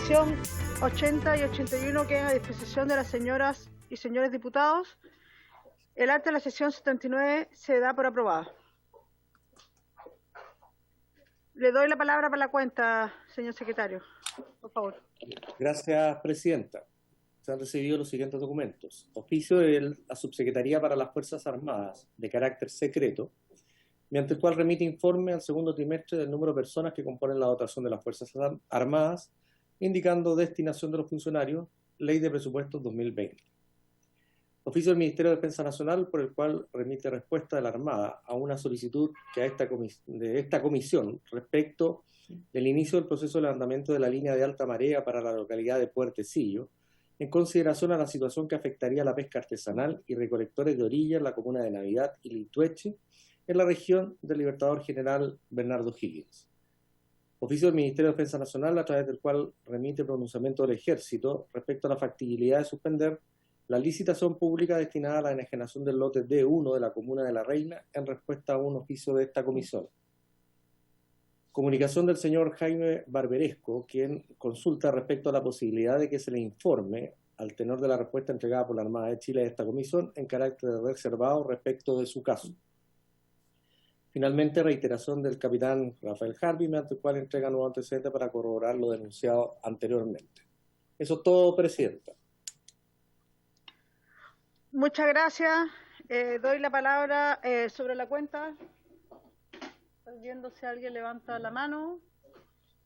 sesión 80 y 81 quedan a disposición de las señoras y señores diputados. El acta de la sesión 79 se da por aprobada. Le doy la palabra para la cuenta, señor secretario, por favor. Gracias, presidenta. Se han recibido los siguientes documentos. Oficio de la Subsecretaría para las Fuerzas Armadas, de carácter secreto, mediante el cual remite informe al segundo trimestre del número de personas que componen la dotación de las Fuerzas Armadas, indicando destinación de los funcionarios, Ley de Presupuestos 2020. Oficio del Ministerio de Defensa Nacional, por el cual remite respuesta de la Armada a una solicitud que de esta comisión respecto del inicio del proceso de levantamiento de la línea de alta marea para la localidad de Puertecillo, en consideración a la situación que afectaría a la pesca artesanal y recolectores de orilla en la comuna de Navidad y Litueche, en la región del Libertador General Bernardo Higgins. Oficio del Ministerio de Defensa Nacional, a través del cual remite pronunciamiento del Ejército respecto a la factibilidad de suspender la licitación pública destinada a la enajenación del lote D1 de la comuna de La Reina, en respuesta a un oficio de esta comisión. Comunicación del señor Jaime Barberesco, quien consulta respecto a la posibilidad de que se le informe, al tenor de la respuesta entregada por la Armada de Chile a esta comisión, en carácter de reservado respecto de su caso. Finalmente, reiteración del capitán Rafael Harvey, mediante el cual entrega nuevos antecedentes para corroborar lo denunciado anteriormente. Eso es todo, presidenta. Muchas gracias. Doy la palabra sobre la cuenta. Estoy viendo si alguien levanta la mano.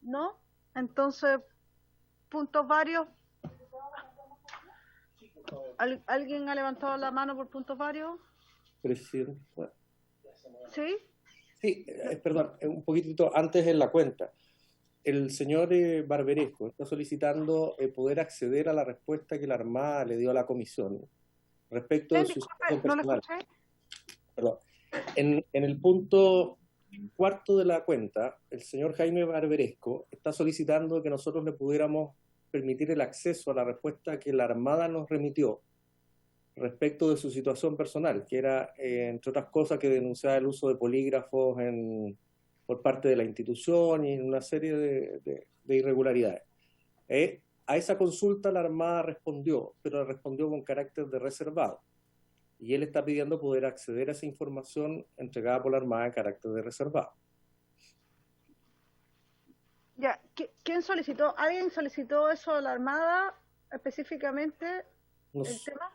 ¿No? Entonces, puntos varios. ¿Alguien ha levantado la mano por puntos varios? Presidenta. ¿Sí? Sí, perdón, un poquitito antes en la cuenta. El señor Barberesco está solicitando poder acceder a la respuesta que la Armada le dio a la comisión respecto de su situación personal. ¿No lo escuché? Perdón. En el punto cuarto de la cuenta, el señor Jaime Barberesco está solicitando que nosotros le pudiéramos permitir el acceso a la respuesta que la Armada nos remitió respecto de su situación personal, que era, entre otras cosas, que denunciaba el uso de polígrafos por parte de la institución y una serie de irregularidades. A esa consulta la Armada respondió, pero respondió con carácter de reservado. Y él está pidiendo poder acceder a esa información entregada por la Armada en carácter de reservado. Ya, ¿quién solicitó? ¿Alguien solicitó eso a la Armada específicamente? ¿El tema?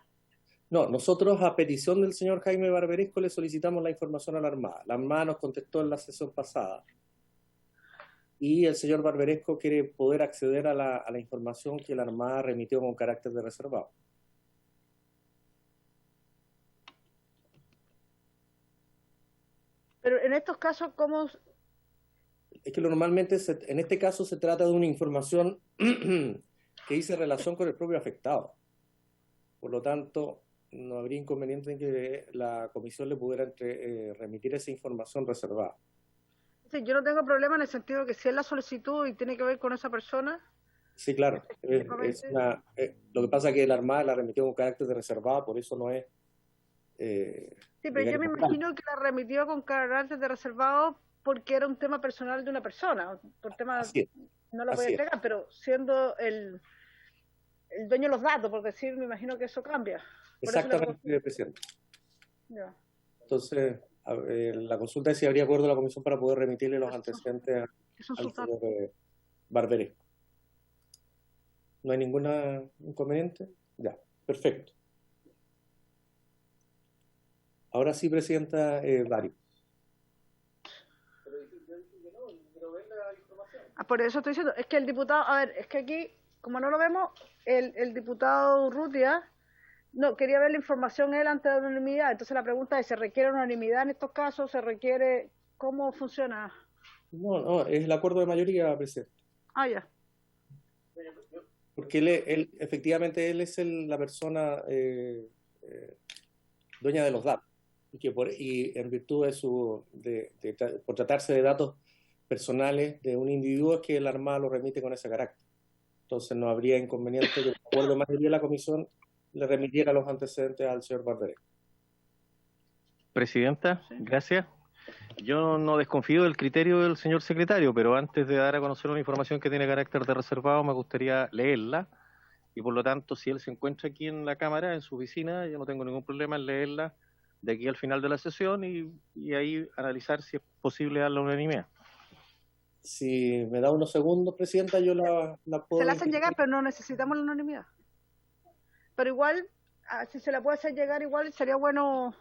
No, nosotros a petición del señor Jaime Barberesco le solicitamos la información a la Armada. La Armada nos contestó en la sesión pasada. Y el señor Barberesco quiere poder acceder a la información que la Armada remitió con carácter de reservado. Pero en estos casos, ¿cómo? Es que normalmente, en este caso, se trata de una información que dice relación con el propio afectado. Por lo tanto, no habría inconveniente en que la comisión le pudiera remitir esa información reservada. Sí, yo no tengo problema en el sentido de que si él la solicitó y tiene que ver con esa persona. Sí, claro. Lo que pasa es que la Armada la remitió con carácter de reservada, por eso no es... sí, pero yo me imagino que la remitió con carácter de reservado porque era un tema personal de una persona. Por tema no lo podía entregar, pero siendo el dueño de los datos, por decir, me imagino que eso cambia. Exactamente, presidente. Ya. Entonces, la consulta es si habría acuerdo de la comisión para poder remitirle los antecedentes al señor Barberesco. ¿No hay ningún inconveniente? Ya, perfecto. Ahora sí, presidenta Dario. Por eso estoy diciendo, es que el diputado, a ver, es que aquí, como no lo vemos, el diputado Urrutia no quería ver la información él antes de la unanimidad. Entonces la pregunta es, ¿se requiere unanimidad en estos casos? ¿Se requiere? ¿Cómo funciona? No, es el acuerdo de mayoría, presidente. Ah, ya. Porque él efectivamente, él es la persona dueña de los datos. Y en virtud de por tratarse de datos personales de un individuo, es que la Armada lo remite con ese carácter. Entonces no habría inconveniente que el acuerdo de mayoría de la comisión le remitiera los antecedentes al señor Barberesco. Presidenta, sí. Gracias. Yo no desconfío del criterio del señor secretario, pero antes de dar a conocer una información que tiene carácter de reservado, me gustaría leerla. Y por lo tanto, si él se encuentra aquí en la Cámara, en su oficina, yo no tengo ningún problema en leerla de aquí al final de la sesión y ahí analizar si es posible dar la unanimidad. Si me da unos segundos, Presidenta, yo la puedo... Se la hacen llegar, pero no necesitamos la unanimidad. Pero igual, si se la puede hacer llegar, igual sería bueno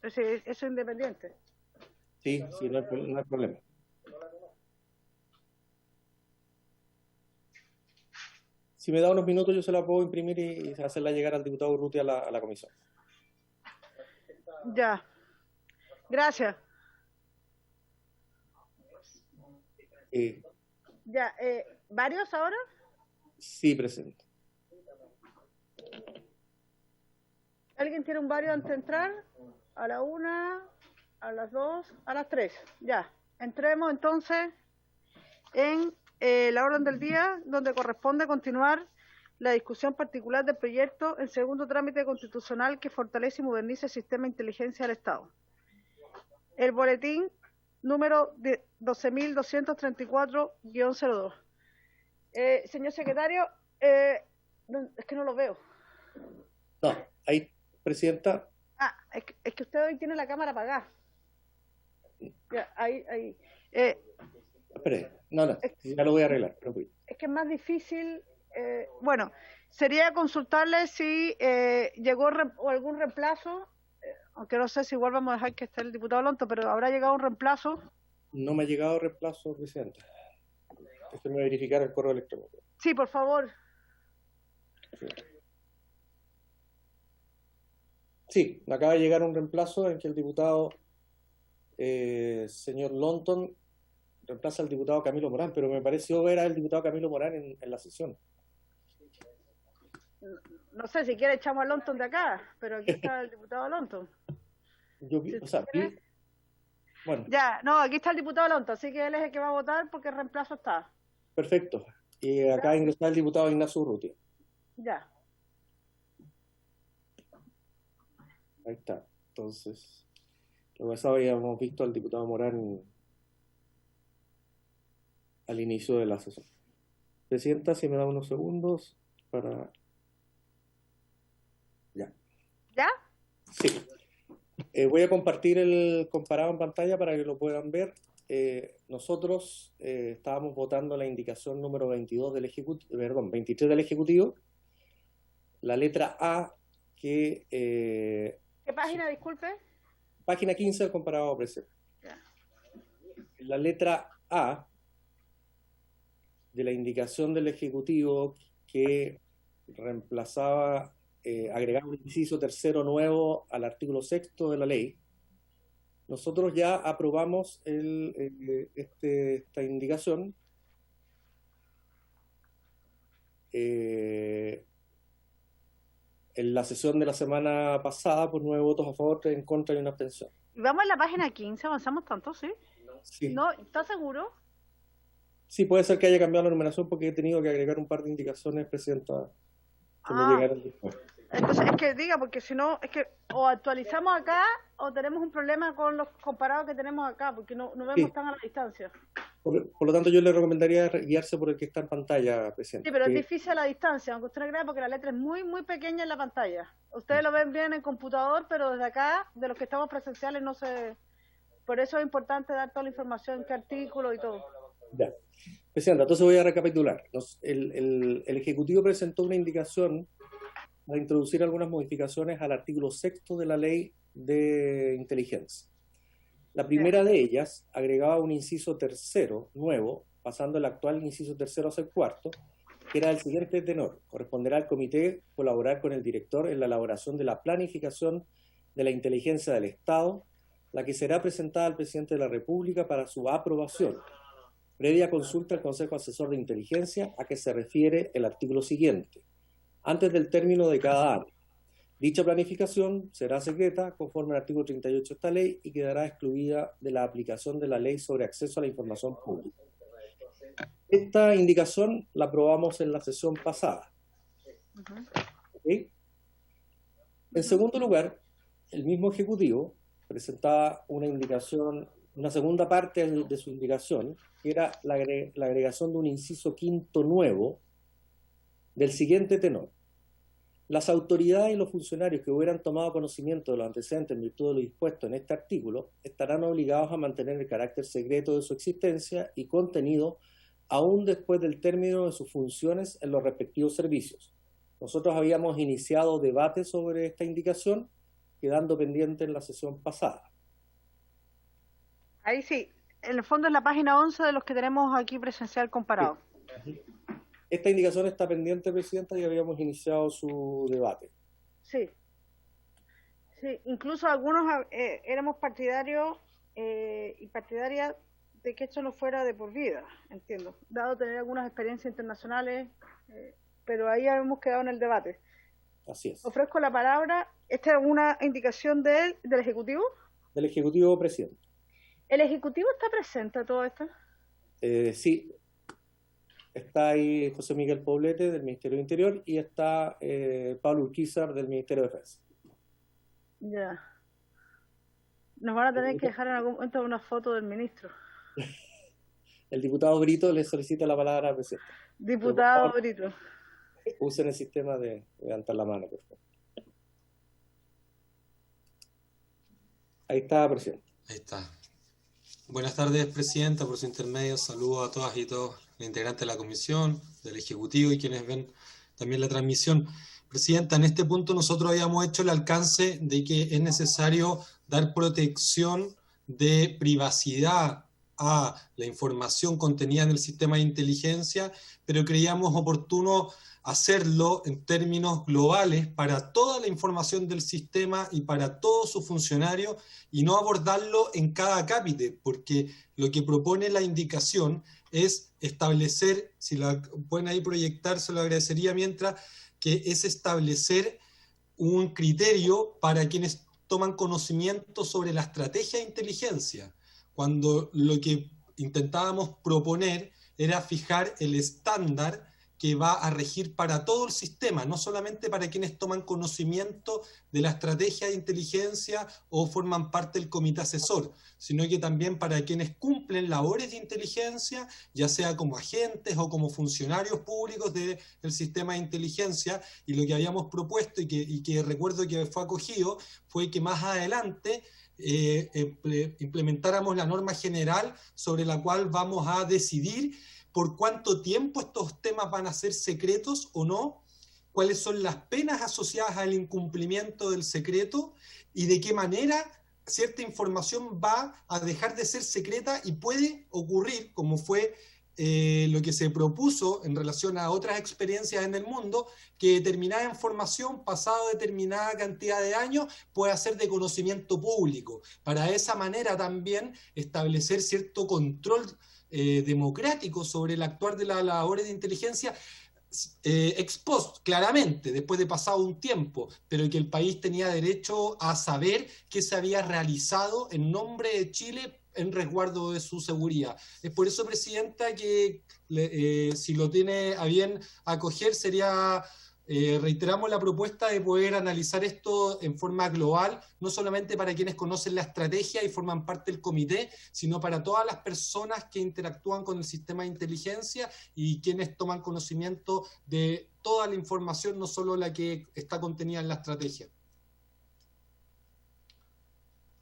eso independiente. Sí, no hay problema. Si me da unos minutos, yo se la puedo imprimir y hacerla llegar al diputado Urrutia a la comisión. Ya. Gracias. Ya, ¿varios ahora? Sí, Presidente. ¿Alguien tiene un vario antes de entrar? A la 1, a las 2, a las 3. Ya. Entremos entonces en la orden del día, donde corresponde continuar la discusión particular del proyecto en segundo trámite constitucional que fortalece y moderniza el sistema de inteligencia del Estado. El boletín número 12.234-02. Señor secretario, es que no lo veo. No, ahí, Presidenta. Es que usted hoy tiene la cámara apagada. Ya, ahí. Espere, no, ya lo voy a arreglar. Es que es más difícil. Bueno, sería consultarle si llegó algún reemplazo, aunque no sé si igual vamos a dejar que esté el diputado Lonto, pero ¿habrá llegado un reemplazo? No me ha llegado reemplazo, Presidente. Déjeme verificar el correo electrónico. Sí, por favor. Sí, me acaba de llegar un reemplazo en que el diputado señor Lonton reemplaza al diputado Camilo Morán, pero me pareció ver al diputado Camilo Morán en la sesión. No sé, si quiere echamos a Lonton de acá, pero aquí está el diputado Lonton. Bueno. Ya, no, aquí está el diputado Lonton, así que él es el que va a votar porque el reemplazo está. Perfecto. Y acá ingresa el diputado Ignacio Urrutia. Ya. Ahí está. Entonces, lo pasado habíamos visto al diputado Morán al inicio de la sesión. Presidenta, si me da unos segundos para... Ya. ¿Ya? Sí. Voy a compartir el comparado en pantalla para que lo puedan ver. Nosotros estábamos votando la indicación número 23 del Ejecutivo. La letra A que... ¿Qué página, disculpe? Página 15 del comparado presente. La letra A de la indicación del Ejecutivo que reemplazaba, agregaba un inciso tercero nuevo al artículo 6º de la ley. Nosotros ya aprobamos esta indicación en la sesión de la semana pasada por 9 votos a favor, 3 en contra y una abstención. Vamos a la página 15, avanzamos tanto, ¿sí? Sí. ¿No? ¿Estás seguro? Sí, puede ser que haya cambiado la numeración porque he tenido que agregar un par de indicaciones, Presidenta, que me llegaron después. Entonces, es que diga, porque si no, es que o actualizamos acá o tenemos un problema con los comparados que tenemos acá, porque no vemos tan a la distancia. Por lo tanto, yo le recomendaría guiarse por el que está en pantalla, Presidente. Sí, pero es difícil a la distancia, aunque usted no crea, porque la letra es muy, muy pequeña en la pantalla. Ustedes lo ven bien en computador, pero desde acá, de los que estamos presenciales, no se... Por eso es importante dar toda la información, qué artículo y todo. Ya. Presidenta, entonces voy a recapitular. El Ejecutivo presentó una indicación para introducir algunas modificaciones al artículo 6º de la Ley de Inteligencia. La primera de ellas agregaba un inciso tercero nuevo, pasando el actual inciso tercero a ser cuarto, que era el siguiente tenor: corresponderá al comité colaborar con el director en la elaboración de la planificación de la inteligencia del Estado, la que será presentada al presidente de la República para su aprobación, previa consulta al Consejo Asesor de Inteligencia, a que se refiere el artículo siguiente, antes del término de cada año. Dicha planificación será secreta conforme al artículo 38 de esta ley y quedará excluida de la aplicación de la Ley sobre Acceso a la Información Pública. Esta indicación la aprobamos en la sesión pasada. ¿Okay? En segundo lugar, el mismo Ejecutivo presentaba una indicación, una segunda parte de su indicación, que era la agregación de un inciso quinto nuevo del siguiente tenor. Las autoridades y los funcionarios que hubieran tomado conocimiento de los antecedentes en virtud de lo dispuesto en este artículo estarán obligados a mantener el carácter secreto de su existencia y contenido aún después del término de sus funciones en los respectivos servicios. Nosotros habíamos iniciado debate sobre esta indicación, quedando pendiente en la sesión pasada. Ahí sí, en el fondo es la página 11 de los que tenemos aquí presencial comparado. Sí. Esta indicación está pendiente, Presidenta, y habíamos iniciado su debate. Sí. Sí, incluso algunos éramos partidarios y partidarias de que esto no fuera de por vida, entiendo, dado tener algunas experiencias internacionales, pero ahí hemos quedado en el debate. Así es. Ofrezco la palabra. ¿Esta es una indicación del Ejecutivo? Del Ejecutivo, Presidente. ¿El Ejecutivo está presente a todo esto? Sí. Está ahí José Miguel Poblete, del Ministerio de Interior, y está Pablo Urquizar, del Ministerio de Defensa. Ya. Nos van a tener que dejar en algún momento una foto del ministro. El diputado Brito le solicita la palabra al presidente. Diputado Brito. Usen el sistema de levantar la mano, por favor. Ahí está, presidente. Ahí está. Buenas tardes, Presidenta, por su intermedio. Saludos a todas y todos los integrantes de la Comisión, del Ejecutivo y quienes ven también la transmisión. Presidenta, en este punto nosotros habíamos hecho el alcance de que es necesario dar protección de privacidad a la información contenida en el sistema de inteligencia, pero creíamos oportuno hacerlo en términos globales para toda la información del sistema y para todos sus funcionarios y no abordarlo en cada cápite, porque lo que propone la indicación es establecer, si la pueden ahí proyectar, se lo agradecería, mientras que es establecer un criterio para quienes toman conocimiento sobre la estrategia de inteligencia, cuando lo que intentábamos proponer era fijar el estándar que va a regir para todo el sistema, no solamente para quienes toman conocimiento de la estrategia de inteligencia o forman parte del comité asesor, sino que también para quienes cumplen labores de inteligencia, ya sea como agentes o como funcionarios públicos del sistema de inteligencia. Y lo que habíamos propuesto y que recuerdo que fue acogido fue que más adelante implementáramos la norma general sobre la cual vamos a decidir por cuánto tiempo estos temas van a ser secretos o no, cuáles son las penas asociadas al incumplimiento del secreto y de qué manera cierta información va a dejar de ser secreta y puede ocurrir, como fue lo que se propuso en relación a otras experiencias en el mundo, que determinada información, pasado determinada cantidad de años, pueda ser de conocimiento público. Para de esa manera también establecer cierto control democrático sobre el actuar de las labores de inteligencia ex post, claramente, después de pasado un tiempo, pero que el país tenía derecho a saber qué se había realizado en nombre de Chile en resguardo de su seguridad. Es por eso, Presidenta, que si lo tiene a bien acoger, sería... reiteramos la propuesta de poder analizar esto en forma global, no solamente para quienes conocen la estrategia y forman parte del comité, sino para todas las personas que interactúan con el sistema de inteligencia y quienes toman conocimiento de toda la información, no solo la que está contenida en la estrategia.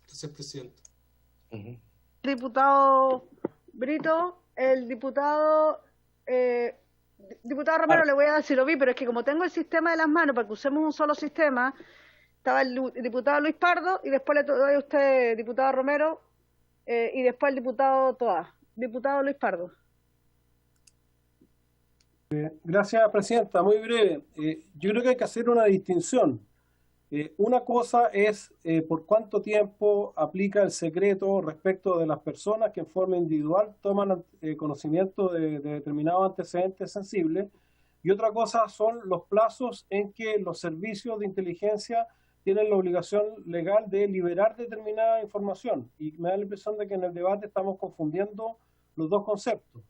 Gracias, Presidente. Diputado Brito, el diputado... Diputado Romero, le voy a dar si lo vi, pero es que como tengo el sistema de las manos para que usemos un solo sistema, estaba el diputado Luis Pardo y después le doy a usted, diputado Romero, y después el diputado Toá. Diputado Luis Pardo. Gracias, Presidenta. Muy breve. Yo creo que hay que hacer una distinción. Una cosa es por cuánto tiempo aplica el secreto respecto de las personas que en forma individual toman conocimiento de determinados antecedentes sensibles, y otra cosa son los plazos en que los servicios de inteligencia tienen la obligación legal de liberar determinada información. Y me da la impresión de que en el debate estamos confundiendo los dos conceptos.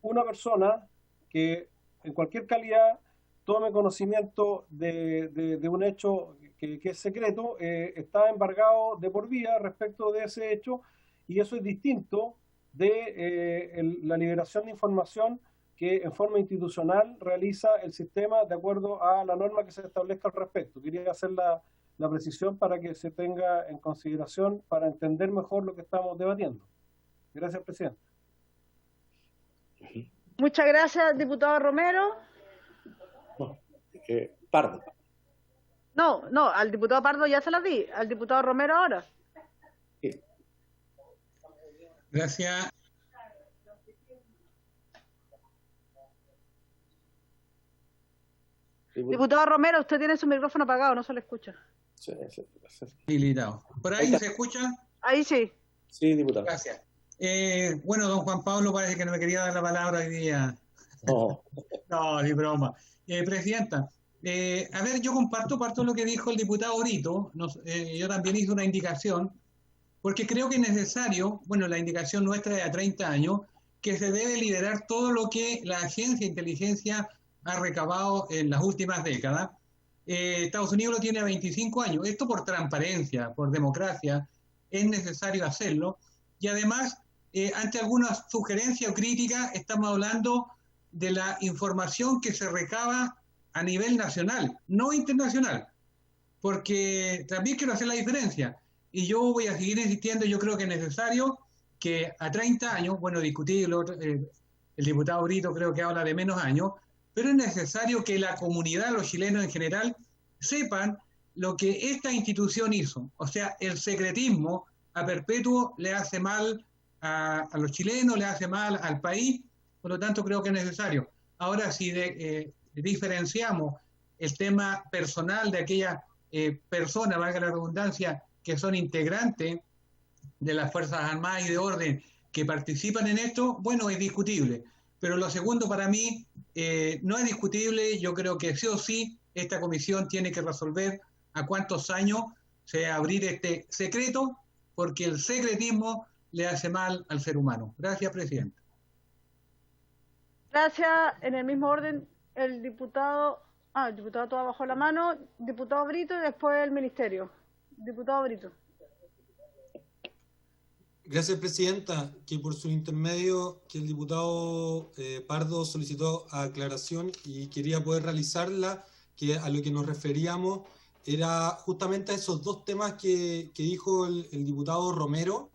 Una persona que en cualquier calidad tome conocimiento de un hecho que es secreto, está embargado de por vida respecto de ese hecho, y eso es distinto de la liberación de información que en forma institucional realiza el sistema de acuerdo a la norma que se establezca al respecto. Quería hacer la precisión para que se tenga en consideración para entender mejor lo que estamos debatiendo. Gracias, presidente. Muchas gracias, diputado Romero. Pardo. No, al diputado Pardo ya se la di, al diputado Romero ahora. Sí. Gracias. Diputado Romero, usted tiene su micrófono apagado, no se le escucha. Sí. Habilitado. ¿Por ahí se escucha? Ahí sí. Sí, diputado. Gracias. Bueno, don Juan Pablo parece que no me quería dar la palabra hoy día. No. No, ni broma. Presidenta, a ver, yo comparto parte de lo que dijo el diputado Brito. Yo también hice una indicación, porque creo que es necesario, bueno, la indicación nuestra es a 30 años, que se debe liderar todo lo que la agencia de inteligencia ha recabado en las últimas décadas. Estados Unidos lo tiene a 25 años. Esto por transparencia, por democracia, es necesario hacerlo. Y además, ante algunas sugerencias o críticas, estamos hablando de la información que se recaba a nivel nacional, no internacional, porque también quiero hacer la diferencia. Y yo voy a seguir insistiendo, yo creo que es necesario que a 30 años, bueno, discutirlo, el diputado Brito creo que habla de menos años, pero es necesario que la comunidad, los chilenos en general, sepan lo que esta institución hizo. O sea, el secretismo a perpetuo le hace mal a los chilenos, le hace mal al país, por lo tanto creo que es necesario. Ahora, si diferenciamos el tema personal de aquellas personas, valga la redundancia, que son integrantes de las Fuerzas Armadas y de Orden que participan en esto, bueno, es discutible. Pero lo segundo para mí no es discutible. Yo creo que sí o sí esta comisión tiene que resolver a cuántos años se va a abrir este secreto, porque el secretismo le hace mal al ser humano. Gracias, presidente. Gracias. En el mismo orden, el diputado todo bajó la mano, diputado Brito y después el ministerio. Diputado Brito. Gracias, presidenta, que por su intermedio que el diputado Pardo solicitó aclaración y quería poder realizarla, que a lo que nos referíamos era justamente a esos dos temas que dijo el diputado Romero,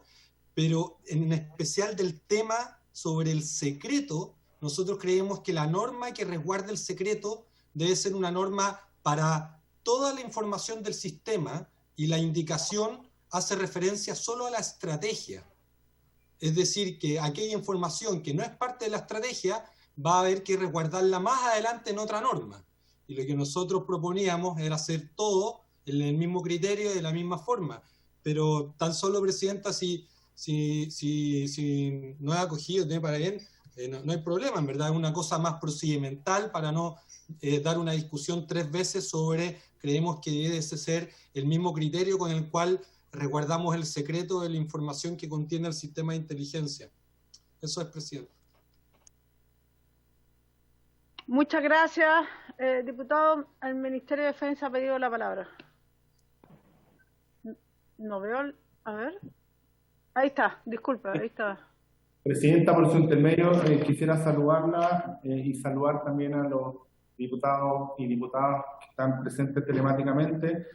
pero en especial del tema sobre el secreto. Nosotros creemos que la norma que resguarda el secreto debe ser una norma para toda la información del sistema, y la indicación hace referencia solo a la estrategia. Es decir, que aquella información que no es parte de la estrategia va a haber que resguardarla más adelante en otra norma. Y lo que nosotros proponíamos era hacer todo en el mismo criterio y de la misma forma. Pero tan solo, presidenta, si no es acogido, tiene para bien, no hay problema, en verdad es una cosa más procedimental para no dar una discusión 3 veces sobre, creemos que debe ser el mismo criterio con el cual resguardamos el secreto de la información que contiene el sistema de inteligencia. Eso es, presidente. Muchas gracias, diputado. El Ministerio de Defensa ha pedido la palabra. No veo, a ver. Ahí está, disculpa, ahí está. Presidenta, por su intermedio, quisiera saludarla y saludar también a los diputados y diputadas que están presentes telemáticamente.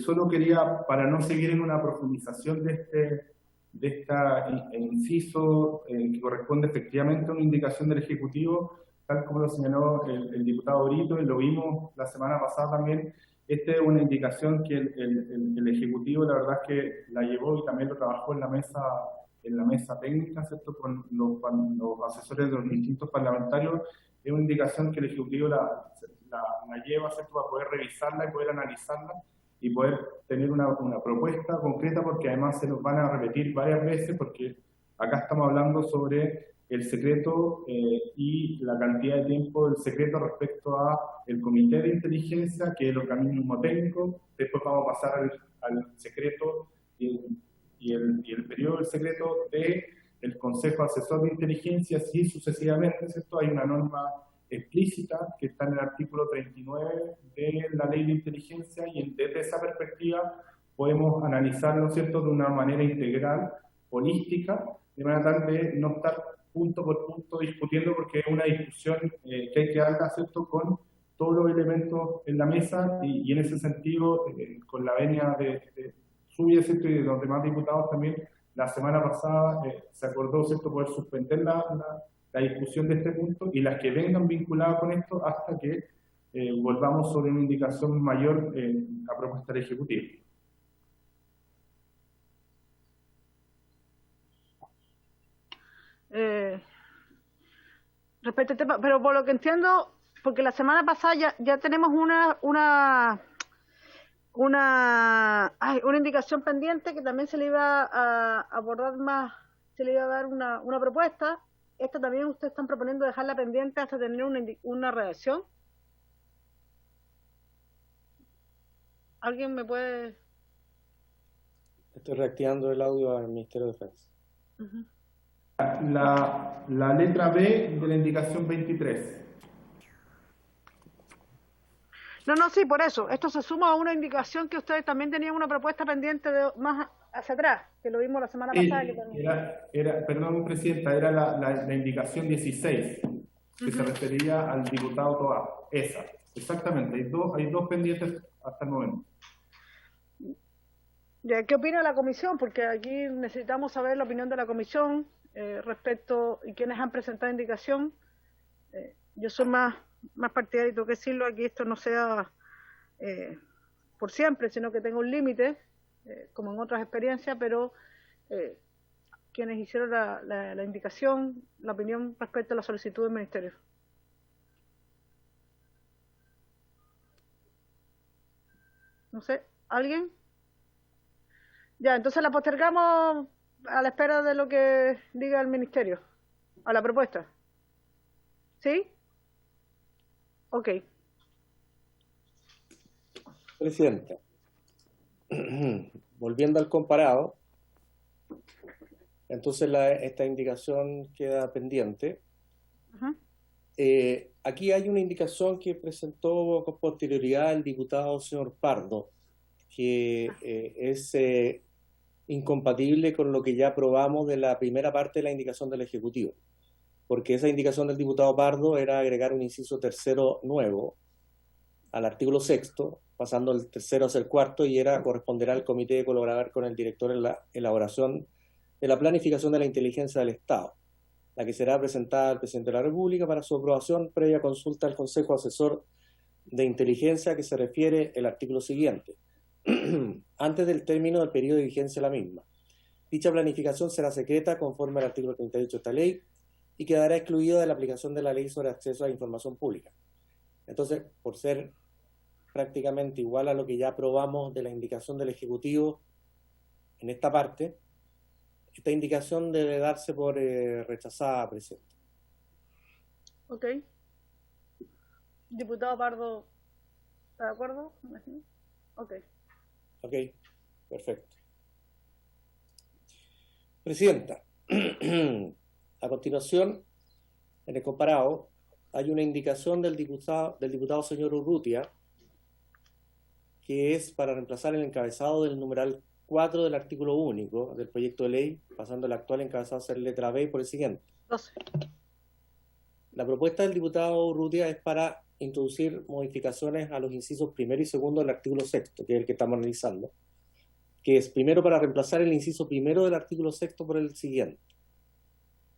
Solo quería, para no seguir en una profundización de esta inciso que corresponde efectivamente a una indicación del Ejecutivo, tal como lo señaló el diputado Brito, y lo vimos la semana pasada también. Esta es una indicación que el Ejecutivo, la verdad es que la llevó y también lo trabajó en la mesa técnica, ¿cierto?, con los asesores de los distintos parlamentarios. Es una indicación que el Ejecutivo la lleva, ¿cierto?, para poder revisarla y poder analizarla y poder tener una propuesta concreta, porque además se nos van a repetir varias veces, porque acá estamos hablando sobre el secreto y la cantidad de tiempo del secreto respecto a el Comité de Inteligencia, que es el organismo técnico. Después vamos a pasar al secreto y el periodo del secreto del Consejo Asesor de Inteligencia, así sucesivamente, ¿cierto? Hay una norma explícitas que están en el artículo 39 de la Ley de Inteligencia, y desde esa perspectiva podemos analizarlo, ¿no es cierto?, de una manera integral, holística, de manera tal de no estar punto por punto discutiendo, porque es una discusión que hay que darla, ¿cierto?, con todos los elementos en la mesa, y en ese sentido, con la venia de suya, ¿cierto?, y de los demás diputados también, la semana pasada se acordó, ¿cierto?, poder suspender la discusión de este punto, y las que vengan vinculadas con esto hasta que volvamos sobre una indicación mayor a propuesta del Ejecutivo. Respecto al tema, pero por lo que entiendo, porque la semana pasada ya tenemos una indicación pendiente que también se le iba a abordar más, se le iba a dar una propuesta. Esta también ustedes están proponiendo dejarla pendiente hasta tener una redacción. ¿Alguien me puede...? Estoy reactivando el audio al Ministerio de Defensa. La letra B de la indicación 23. No, sí, por eso. Esto se suma a una indicación que ustedes también tenían una propuesta pendiente de más hacia atrás, que lo vimos la semana pasada. Perdón, Presidenta, era la indicación 16, que se refería al diputado Toá. Esa, exactamente. Hay dos pendientes hasta el momento. Ya, ¿qué opina la comisión? Porque aquí necesitamos saber la opinión de la comisión respecto y quienes han presentado indicación. Yo soy más partidario, tengo que decirlo, aquí esto no sea por siempre, sino que tenga un límite, como en otras experiencias, pero quienes hicieron la indicación, la opinión respecto a la solicitud del Ministerio. No sé, ¿alguien? Ya, entonces la postergamos a la espera de lo que diga el Ministerio, a la propuesta. ¿Sí? Ok. Presidenta, volviendo al comparado, entonces esta indicación queda pendiente. Aquí hay una indicación que presentó con posterioridad el diputado señor Pardo, que es incompatible con lo que ya aprobamos de la primera parte de la indicación del Ejecutivo, porque esa indicación del diputado Pardo era agregar un inciso tercero nuevo al artículo 6º, pasando el tercero hacia el cuarto, y corresponderá al comité de colaborar con el director en la elaboración de la planificación de la inteligencia del Estado, la que será presentada al presidente de la República para su aprobación previa consulta al Consejo Asesor de Inteligencia, que se refiere el artículo siguiente, antes del término del periodo de vigencia de la misma. Dicha planificación será secreta conforme al artículo 38 de esta ley y quedará excluida de la aplicación de la ley sobre acceso a la información pública. Entonces, por ser prácticamente igual a lo que ya aprobamos de la indicación del Ejecutivo en esta parte, esta indicación debe darse por rechazada, Presidente. Ok. Diputado Pardo, ¿está de acuerdo? Ok. Ok, perfecto. Presidenta, a continuación, en el comparado, hay una indicación del diputado señor Urrutia, que es para reemplazar el encabezado del numeral 4 del artículo único del proyecto de ley, pasando el actual encabezado a ser letra B por el siguiente. 12. La propuesta del diputado Urrutia es para introducir modificaciones a los incisos primero y segundo del artículo 6º, que es el que estamos analizando, que es primero para reemplazar el inciso primero del artículo 6º por el siguiente,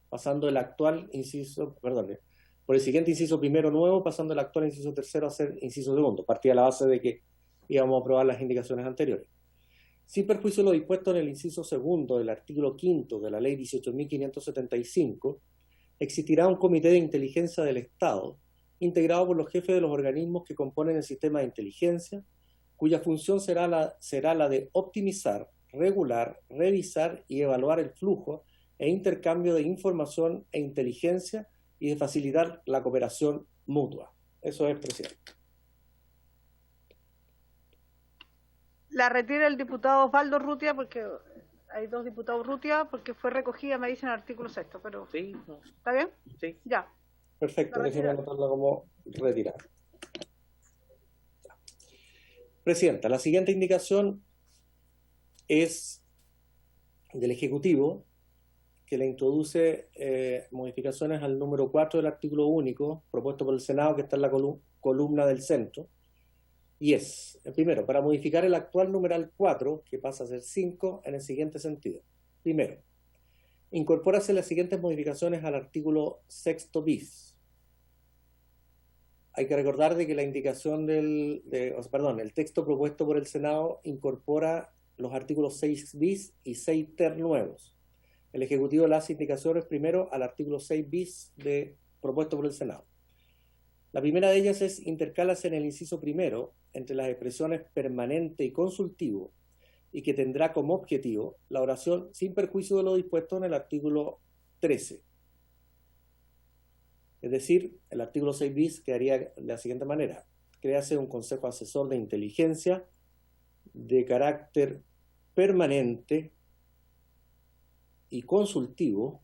pasando el actual inciso, perdón, por el siguiente inciso primero nuevo, pasando el actual inciso tercero a ser inciso segundo, partía la base de que íbamos a aprobar las indicaciones anteriores. Sin perjuicio de lo dispuesto en el inciso segundo del artículo 5º de la ley 18.575, existirá un comité de inteligencia del Estado, integrado por los jefes de los organismos que componen el sistema de inteligencia, cuya función será la de optimizar, regular, revisar y evaluar el flujo e intercambio de información e inteligencia y de facilitar la cooperación mutua. Eso es, Presidente. La retira el diputado Osvaldo Urrutia, porque hay dos diputados Urrutia, porque fue recogida, me dicen, el artículo 6º, pero... Sí. ¿Está bien? Sí. Ya. Perfecto, déjeme anotarla como retirada. Presidenta, la siguiente indicación es del Ejecutivo, que le introduce modificaciones al número 4 del artículo único propuesto por el Senado, que está en la columna del centro, y es, primero, para modificar el actual numeral 4, que pasa a ser 5, en el siguiente sentido. Primero, incorpórase las siguientes modificaciones al artículo 6 bis. Hay que recordar de que la indicación el texto propuesto por el Senado incorpora los artículos 6 bis y 6 ter nuevos. El Ejecutivo le hace indicaciones primero al artículo 6 bis propuesto por el Senado. La primera de ellas es intercalarse en el inciso primero entre las expresiones permanente y consultivo, y que tendrá como objetivo la oración sin perjuicio de lo dispuesto en el artículo 13. Es decir, el artículo 6 bis quedaría de la siguiente manera: créase un consejo asesor de inteligencia de carácter permanente y consultivo,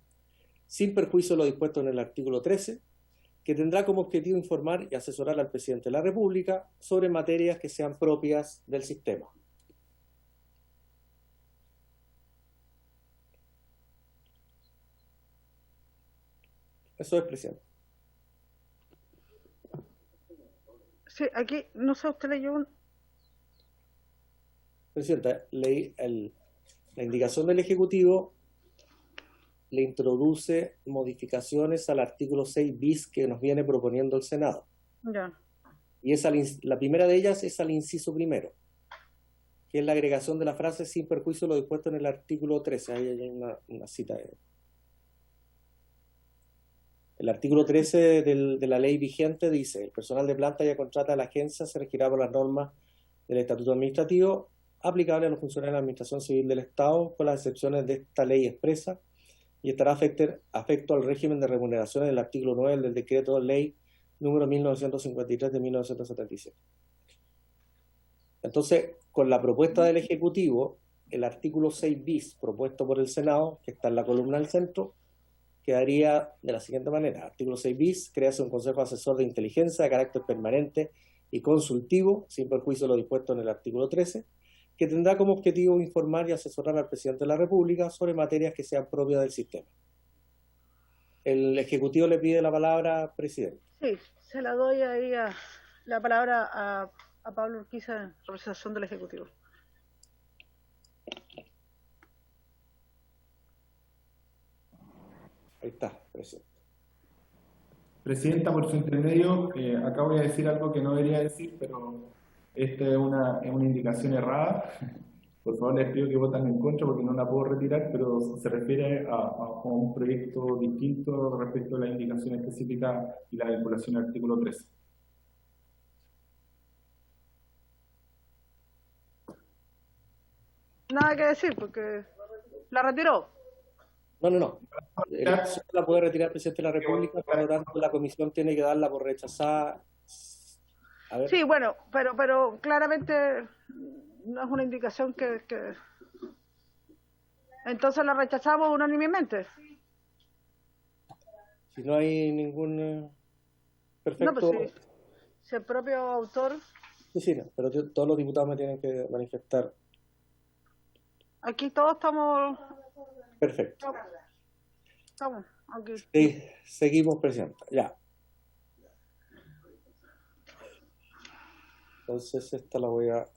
sin perjuicio de lo dispuesto en el artículo 13, que tendrá como objetivo informar y asesorar al presidente de la República sobre materias que sean propias del sistema. Eso es, presidente. Sí, aquí, no sé, usted leyó un... Presidenta, leí la indicación del Ejecutivo le introduce modificaciones al artículo 6 bis que nos viene proponiendo el Senado. Ya. Y la primera de ellas es al inciso primero, que es la agregación de la frase sin perjuicio de lo dispuesto en el artículo 13. Ahí hay una cita. El artículo 13 de la ley vigente dice: el personal de planta ya contrata a la agencia se regirá por las normas del Estatuto Administrativo aplicable a los funcionarios de la Administración Civil del Estado, con las excepciones de esta ley expresa, y estará afecto al régimen de remuneraciones del artículo 9 del decreto de ley número 1953 de 1977. Entonces, con la propuesta del Ejecutivo, el artículo 6 bis propuesto por el Senado, que está en la columna del centro, quedaría de la siguiente manera: artículo 6 bis, créase un consejo asesor de inteligencia de carácter permanente y consultivo, sin perjuicio de lo dispuesto en el artículo 13, que tendrá como objetivo informar y asesorar al presidente de la República sobre materias que sean propias del sistema. El Ejecutivo le pide la palabra, presidente. Sí, se la doy ahí la palabra a Pablo Urquiza, en representación del Ejecutivo. Ahí está, presidente. Presidenta, por su intermedio, acá voy a decir algo que no debería decir, pero esta es una indicación errada. Por favor, les pido que voten en contra porque no la puedo retirar, pero se refiere a un proyecto distinto respecto a la indicación específica y la vinculación al artículo 13. Nada que decir, porque la retiró. No. La puede retirar el presidente de la República, por lo tanto la comisión tiene que darla por rechazada. A ver. Sí, bueno, pero claramente no es una indicación que... Entonces la rechazamos unánimemente. Si no hay ningún... Perfecto. No, pues si el propio autor... Sí, no, pero todos los diputados me tienen que manifestar. Aquí todos estamos... Perfecto. Estamos aquí. Sí, seguimos, presidenta. Ya. Entonces esta la voy a...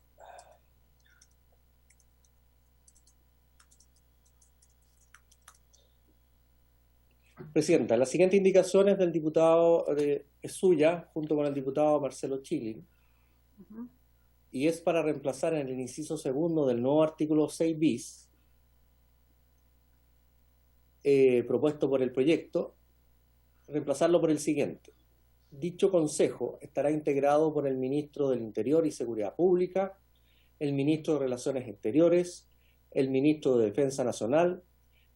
Presidenta, la siguiente indicación es del diputado, es suya, junto con el diputado Marcelo Chilin, y es para reemplazar en el inciso segundo del nuevo artículo 6 bis, propuesto por el proyecto, reemplazarlo por el siguiente: dicho consejo estará integrado por el ministro del Interior y Seguridad Pública, el ministro de Relaciones Exteriores, el ministro de Defensa Nacional,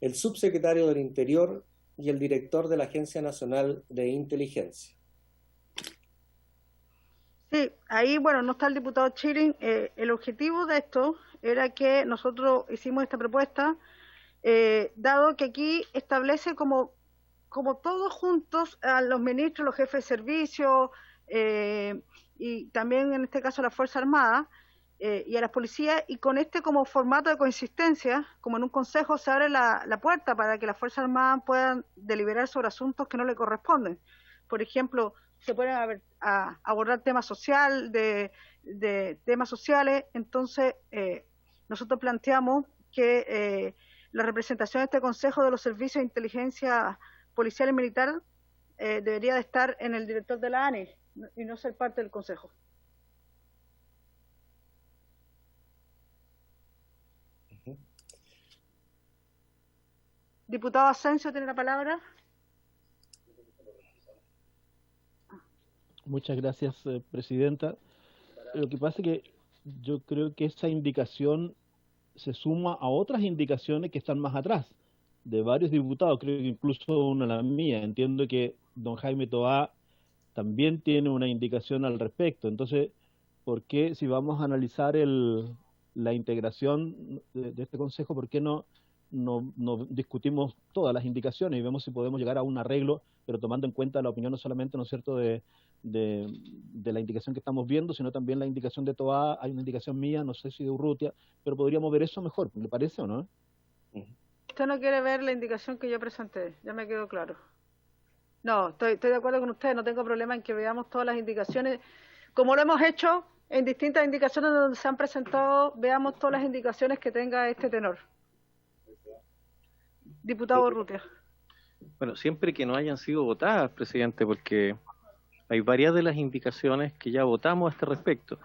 el subsecretario del Interior y el director de la Agencia Nacional de Inteligencia. Sí, ahí, bueno, no está el diputado Chilin. El objetivo de esto era que nosotros hicimos esta propuesta, dado que aquí establece como como todos juntos, a los ministros, los jefes de servicio, y también en este caso a la Fuerza Armada, y a las policías, y con este como formato de coexistencia, como en un consejo, se abre la puerta para que las Fuerzas Armadas puedan deliberar sobre asuntos que no le corresponden. Por ejemplo, se pueden abordar temas de temas sociales. Entonces nosotros planteamos que la representación de este Consejo de los Servicios de Inteligencia Policial y Militar debería de estar en el director de la ANI y no ser parte del Consejo. Diputado Asensio tiene la palabra. Muchas gracias, Presidenta. Lo que pasa es que yo creo que esa indicación se suma a otras indicaciones que están más atrás, de varios diputados, creo que incluso una la mía. Entiendo que don Jaime Toá también tiene una indicación al respecto. Entonces, ¿por qué, si vamos a analizar la integración de este Consejo, por qué no discutimos todas las indicaciones y vemos si podemos llegar a un arreglo, pero tomando en cuenta la opinión no solamente, ¿no es cierto?, de la indicación que estamos viendo, sino también la indicación de Toá? Hay una indicación mía, no sé si de Urrutia, pero podríamos ver eso mejor, ¿le parece o no? Usted no quiere ver la indicación que yo presenté, ya me quedó claro. No, estoy de acuerdo con usted, no tengo problema en que veamos todas las indicaciones, como lo hemos hecho en distintas indicaciones donde se han presentado, veamos todas las indicaciones que tenga este tenor. Diputado Urrutia. Bueno, siempre que no hayan sido votadas, presidente, porque hay varias de las indicaciones que ya votamos a este respecto.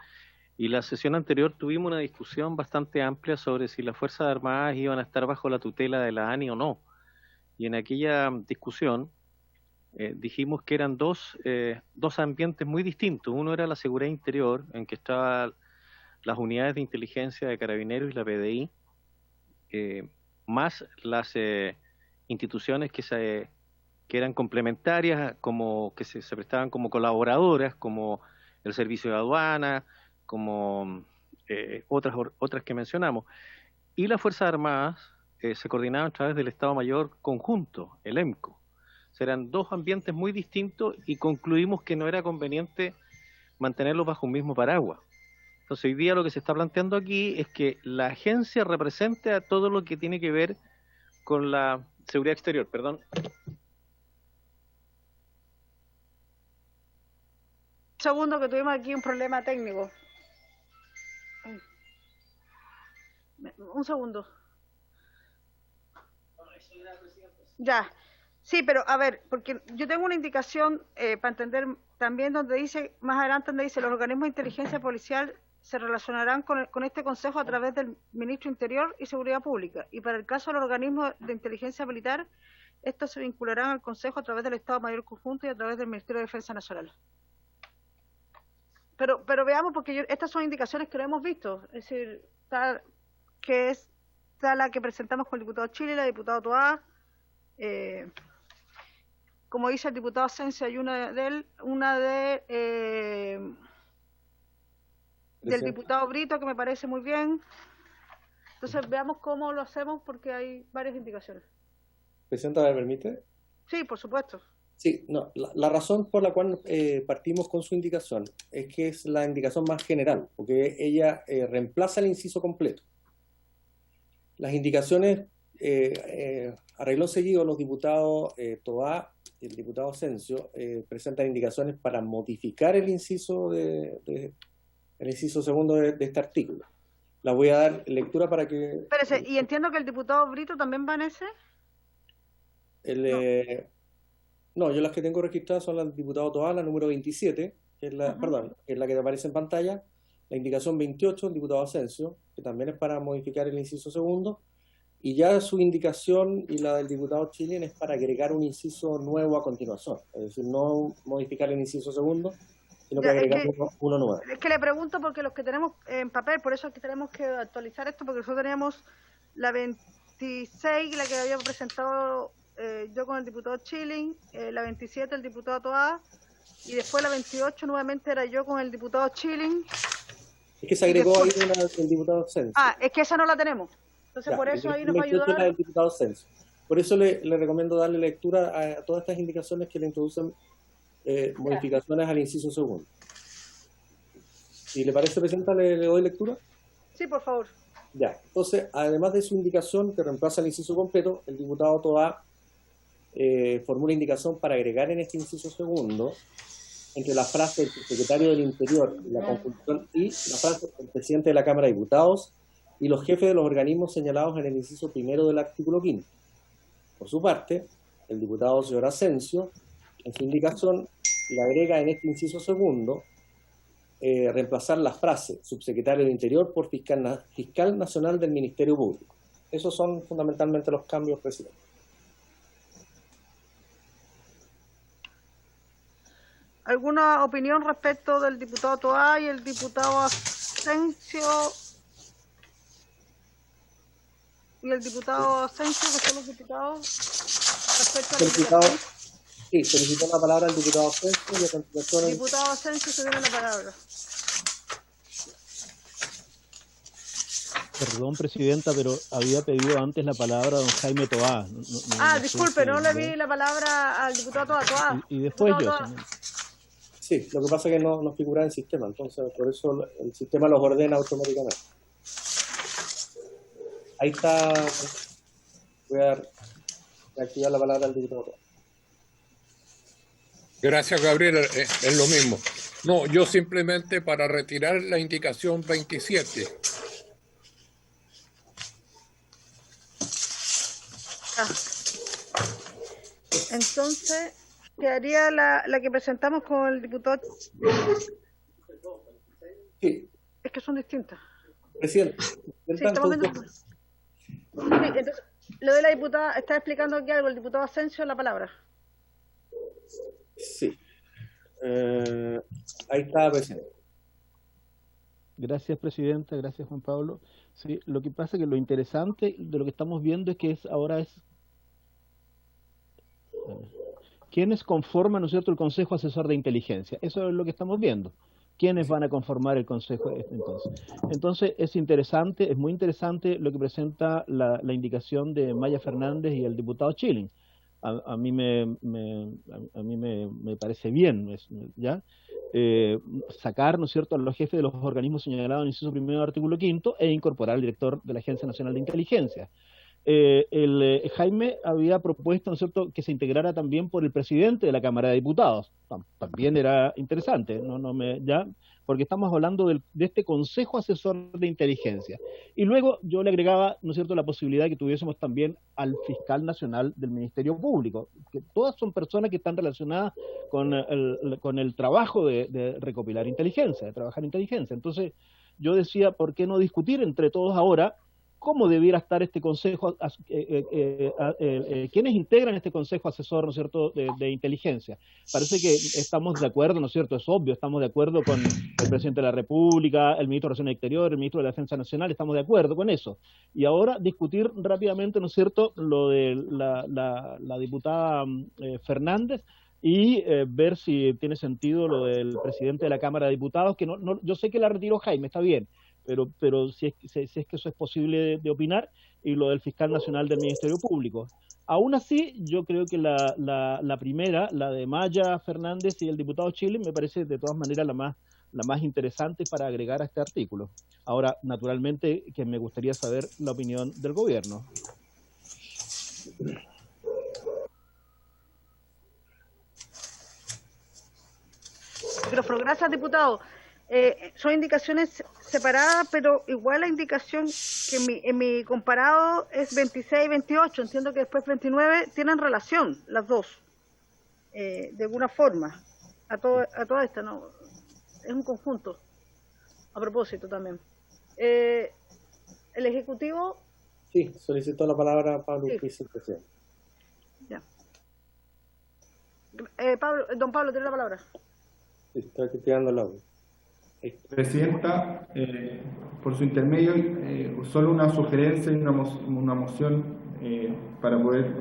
Y la sesión anterior tuvimos una discusión bastante amplia sobre si las Fuerzas Armadas iban a estar bajo la tutela de la ANI o no. Y en aquella discusión dijimos que eran dos ambientes muy distintos. Uno era la seguridad interior, en que estaban las unidades de inteligencia de Carabineros y la PDI, más las instituciones que eran complementarias, como que se prestaban como colaboradoras, como el Servicio de Aduana, como otras que mencionamos. Y las Fuerzas Armadas se coordinaban a través del Estado Mayor Conjunto, el EMCO. O sea, eran dos ambientes muy distintos y concluimos que no era conveniente mantenerlos bajo un mismo paraguas. Entonces hoy día lo que se está planteando aquí es que la agencia represente a todo lo que tiene que ver con la seguridad exterior, perdón. Un segundo, que tuvimos aquí un problema técnico. Un segundo. Ya. Sí, pero a ver, porque yo tengo una indicación para entender también donde dice, más adelante donde dice, los organismos de inteligencia policial se relacionarán con este Consejo a través del Ministro Interior y Seguridad Pública. Y para el caso de los organismos de inteligencia militar, estos se vincularán al Consejo a través del Estado Mayor Conjunto y a través del Ministerio de Defensa Nacional. Pero veamos, porque estas son indicaciones que no hemos visto. Es decir, está la que presentamos con el diputado Chile, la diputada Toá, como dice el diputado Asensio, hay una del diputado Brito, que me parece muy bien. Entonces veamos cómo lo hacemos, porque hay varias indicaciones. Presidenta, ¿me permite? Sí, por supuesto. Sí, no, la razón por la cual partimos con su indicación es que es la indicación más general, porque ella reemplaza el inciso completo. Las indicaciones, arregló seguido, los diputados Toá y el diputado Asensio presentan indicaciones para modificar el inciso segundo de este artículo. La voy a dar lectura para que... Espérese, y entiendo que el diputado Brito también va en ese. No, yo las que tengo registradas son las del diputado Toá, la número 27, que es la, perdón, que es la que aparece en pantalla, la indicación 28 del diputado Asensio, que también es para modificar el inciso segundo, y ya su indicación y la del diputado Chilin es para agregar un inciso nuevo a continuación, es decir, no modificar el inciso segundo, sino que agregar uno nuevo. Es que le pregunto porque los que tenemos en papel, por eso es que tenemos que actualizar esto, porque nosotros teníamos la 26, la que había presentado yo con el diputado Chilin, la 27 el diputado Toá, y después la 28 nuevamente era yo con el diputado Chilin. Es que se agregó después... ahí una del diputado Asensio. Es que esa no la tenemos. Entonces ya, por eso ahí nos va a ayudar. La del diputado Asensio. Por eso le recomiendo darle lectura a todas estas indicaciones que le introducen modificaciones al inciso segundo. Si le parece, Presidenta, le doy lectura. Sí, por favor. Ya, entonces, además de su indicación que reemplaza el inciso completo, el diputado Toá formula indicación para agregar en este inciso segundo, entre la frase del secretario del Interior y la conjunción y la frase del presidente de la Cámara de Diputados y los jefes de los organismos señalados en el inciso primero del artículo 5. Por su parte, el diputado señor Asensio, en su indicación, le agrega en este inciso segundo reemplazar la frase subsecretario del Interior por fiscal nacional del Ministerio Público. Esos son fundamentalmente los cambios, presidente. ¿Alguna opinión respecto del diputado Toá y el diputado Asensio? ¿Y el diputado Asensio, que son los diputados? Respecto al diputado... Sí, solicitó la palabra al diputado Asensio y a continuación... El diputado Asensio se tiene la palabra. Perdón, Presidenta, pero había pedido antes la palabra a don Jaime Toá. Disculpe, no le vi la palabra al diputado Toá. Y después yo. Sí, lo que pasa es que no figura en el sistema, entonces por eso el sistema los ordena automáticamente. Ahí está. Voy a reactivar la palabra al diputado Toá. Gracias, Gabriel, es lo mismo. No, yo simplemente para retirar la indicación 27. Entonces, quedaría la que presentamos con el diputado. Sí. Es que son distintas. Presidente. Sí, estamos viendo. Sí, entonces, le doy la diputada, está explicando aquí algo el diputado Asensio, la palabra. Sí. Ahí está, presidente. Gracias, Presidenta. Gracias, Juan Pablo. Sí, lo que pasa es que lo interesante de lo que estamos viendo es que ahora es ¿quiénes conforman, ¿no es cierto?, el Consejo Asesor de Inteligencia? Eso es lo que estamos viendo. ¿Quiénes van a conformar el Consejo entonces? Entonces es interesante, es muy interesante lo que presenta la indicación de Maya Fernández y el diputado Schilling. A mí me parece bien, ¿ya? Sacar, ¿no es cierto?, a los jefes de los organismos señalados en el inciso primero del artículo 5 e incorporar al director de la Agencia Nacional de Inteligencia. Jaime había propuesto, ¿no es cierto?, que se integrara también por el presidente de la Cámara de Diputados. También era interesante, ¿ya? Porque estamos hablando de este Consejo Asesor de Inteligencia. Y luego yo le agregaba, ¿no es cierto?, la posibilidad de que tuviésemos también al fiscal nacional del Ministerio Público, que todas son personas que están relacionadas con el trabajo de recopilar inteligencia, de trabajar inteligencia. Entonces yo decía, ¿por qué no discutir entre todos ahora cómo debiera estar este consejo, quiénes integran este consejo asesor, ¿no es cierto?, de inteligencia? Parece que estamos de acuerdo, ¿no es cierto?, es obvio, estamos de acuerdo con el presidente de la República, el ministro de Relaciones Exteriores, el ministro de la Defensa Nacional, estamos de acuerdo con eso. Y ahora discutir rápidamente, ¿no es cierto?, lo de la diputada Fernández, y ver si tiene sentido lo del presidente de la Cámara de Diputados, que yo sé que la retiró Jaime, está bien, pero si es que eso es posible de opinar, y lo del fiscal nacional del Ministerio Público. Aún así, yo creo que la primera, la de Maya Fernández y el diputado Schilling, me parece de todas maneras la más interesante para agregar a este artículo. Ahora, naturalmente, que me gustaría saber la opinión del gobierno. Gracias, diputado. Son indicaciones separadas, pero igual la indicación que en mi comparado es 26 y 28, entiendo que después 29 tienen relación las dos, de alguna forma, a toda esta, ¿no? Es un conjunto, a propósito también. ¿El Ejecutivo? Sí, solicitó la palabra a Pablo, vicepresidente. Ya. Don Pablo, tiene la palabra. Sí, está activando el audio. Presidenta, por su intermedio, solo una sugerencia y una moción para poder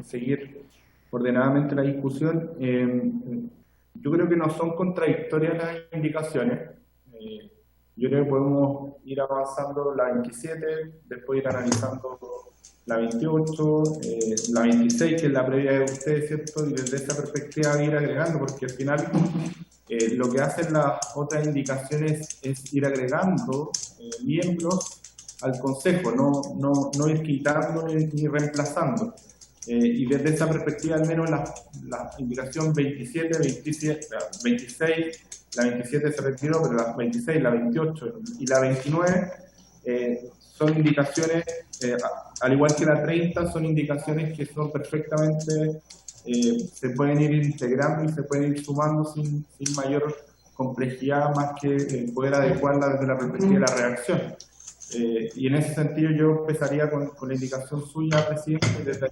seguir ordenadamente la discusión. Yo creo que no son contradictorias las indicaciones. Yo creo que podemos ir avanzando la 27, después ir analizando la 28, la 26, que es la previa de ustedes, ¿cierto? Y desde esa perspectiva ir agregando, porque al final lo que hacen las otras indicaciones es ir agregando miembros al Consejo, no ir quitando ni reemplazando. Y desde esa perspectiva, al menos la indicación 27, 26, la 27 se retiró, pero la 26, la 28 y la 29 son indicaciones, al igual que la 30, son indicaciones que son perfectamente, se pueden ir integrando y se pueden ir sumando sin mayor complejidad, más que poder adecuarla desde la perspectiva de la redacción. Y en ese sentido yo empezaría con la indicación suya, presidente, desde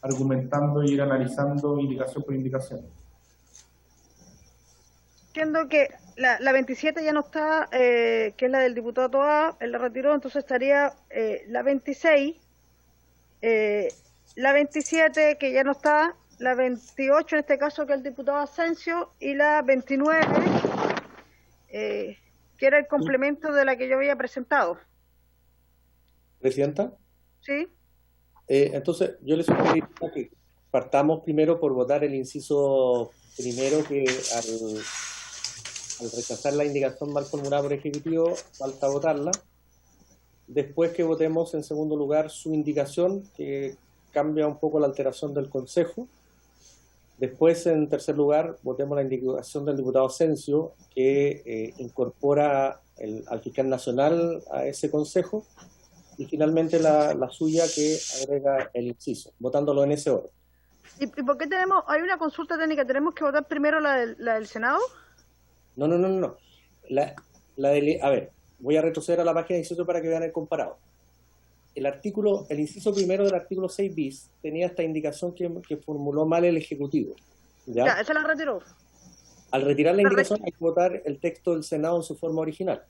argumentando y ir analizando indicación por indicación. Entiendo que la 27 ya no está, que es la del diputado Toá, él la retiró, entonces estaría la 26, la 27 que ya no está, la 28 en este caso que es el diputado Asensio, y la 29 que era el complemento de la que yo había presentado. ¿Presidenta? Sí. Entonces, yo les sugeriría que partamos primero por votar el inciso primero, que al rechazar la indicación mal formulada por el Ejecutivo, falta votarla. Después que votemos en segundo lugar su indicación, que cambia un poco la alteración del Consejo. Después, en tercer lugar, votemos la indicación del diputado Asensio, que incorpora al fiscal nacional a ese Consejo. Y finalmente la suya, que agrega el inciso, votándolo en ese orden. ¿Y por qué hay una consulta técnica, tenemos que votar primero la del Senado? No. A ver, voy a retroceder a la página 18 para que vean el comparado. El inciso primero del artículo 6 bis tenía esta indicación que formuló mal el Ejecutivo. ¿Ya? Esa la retiró. Al retirar la indicación hay que votar el texto del Senado en su forma original.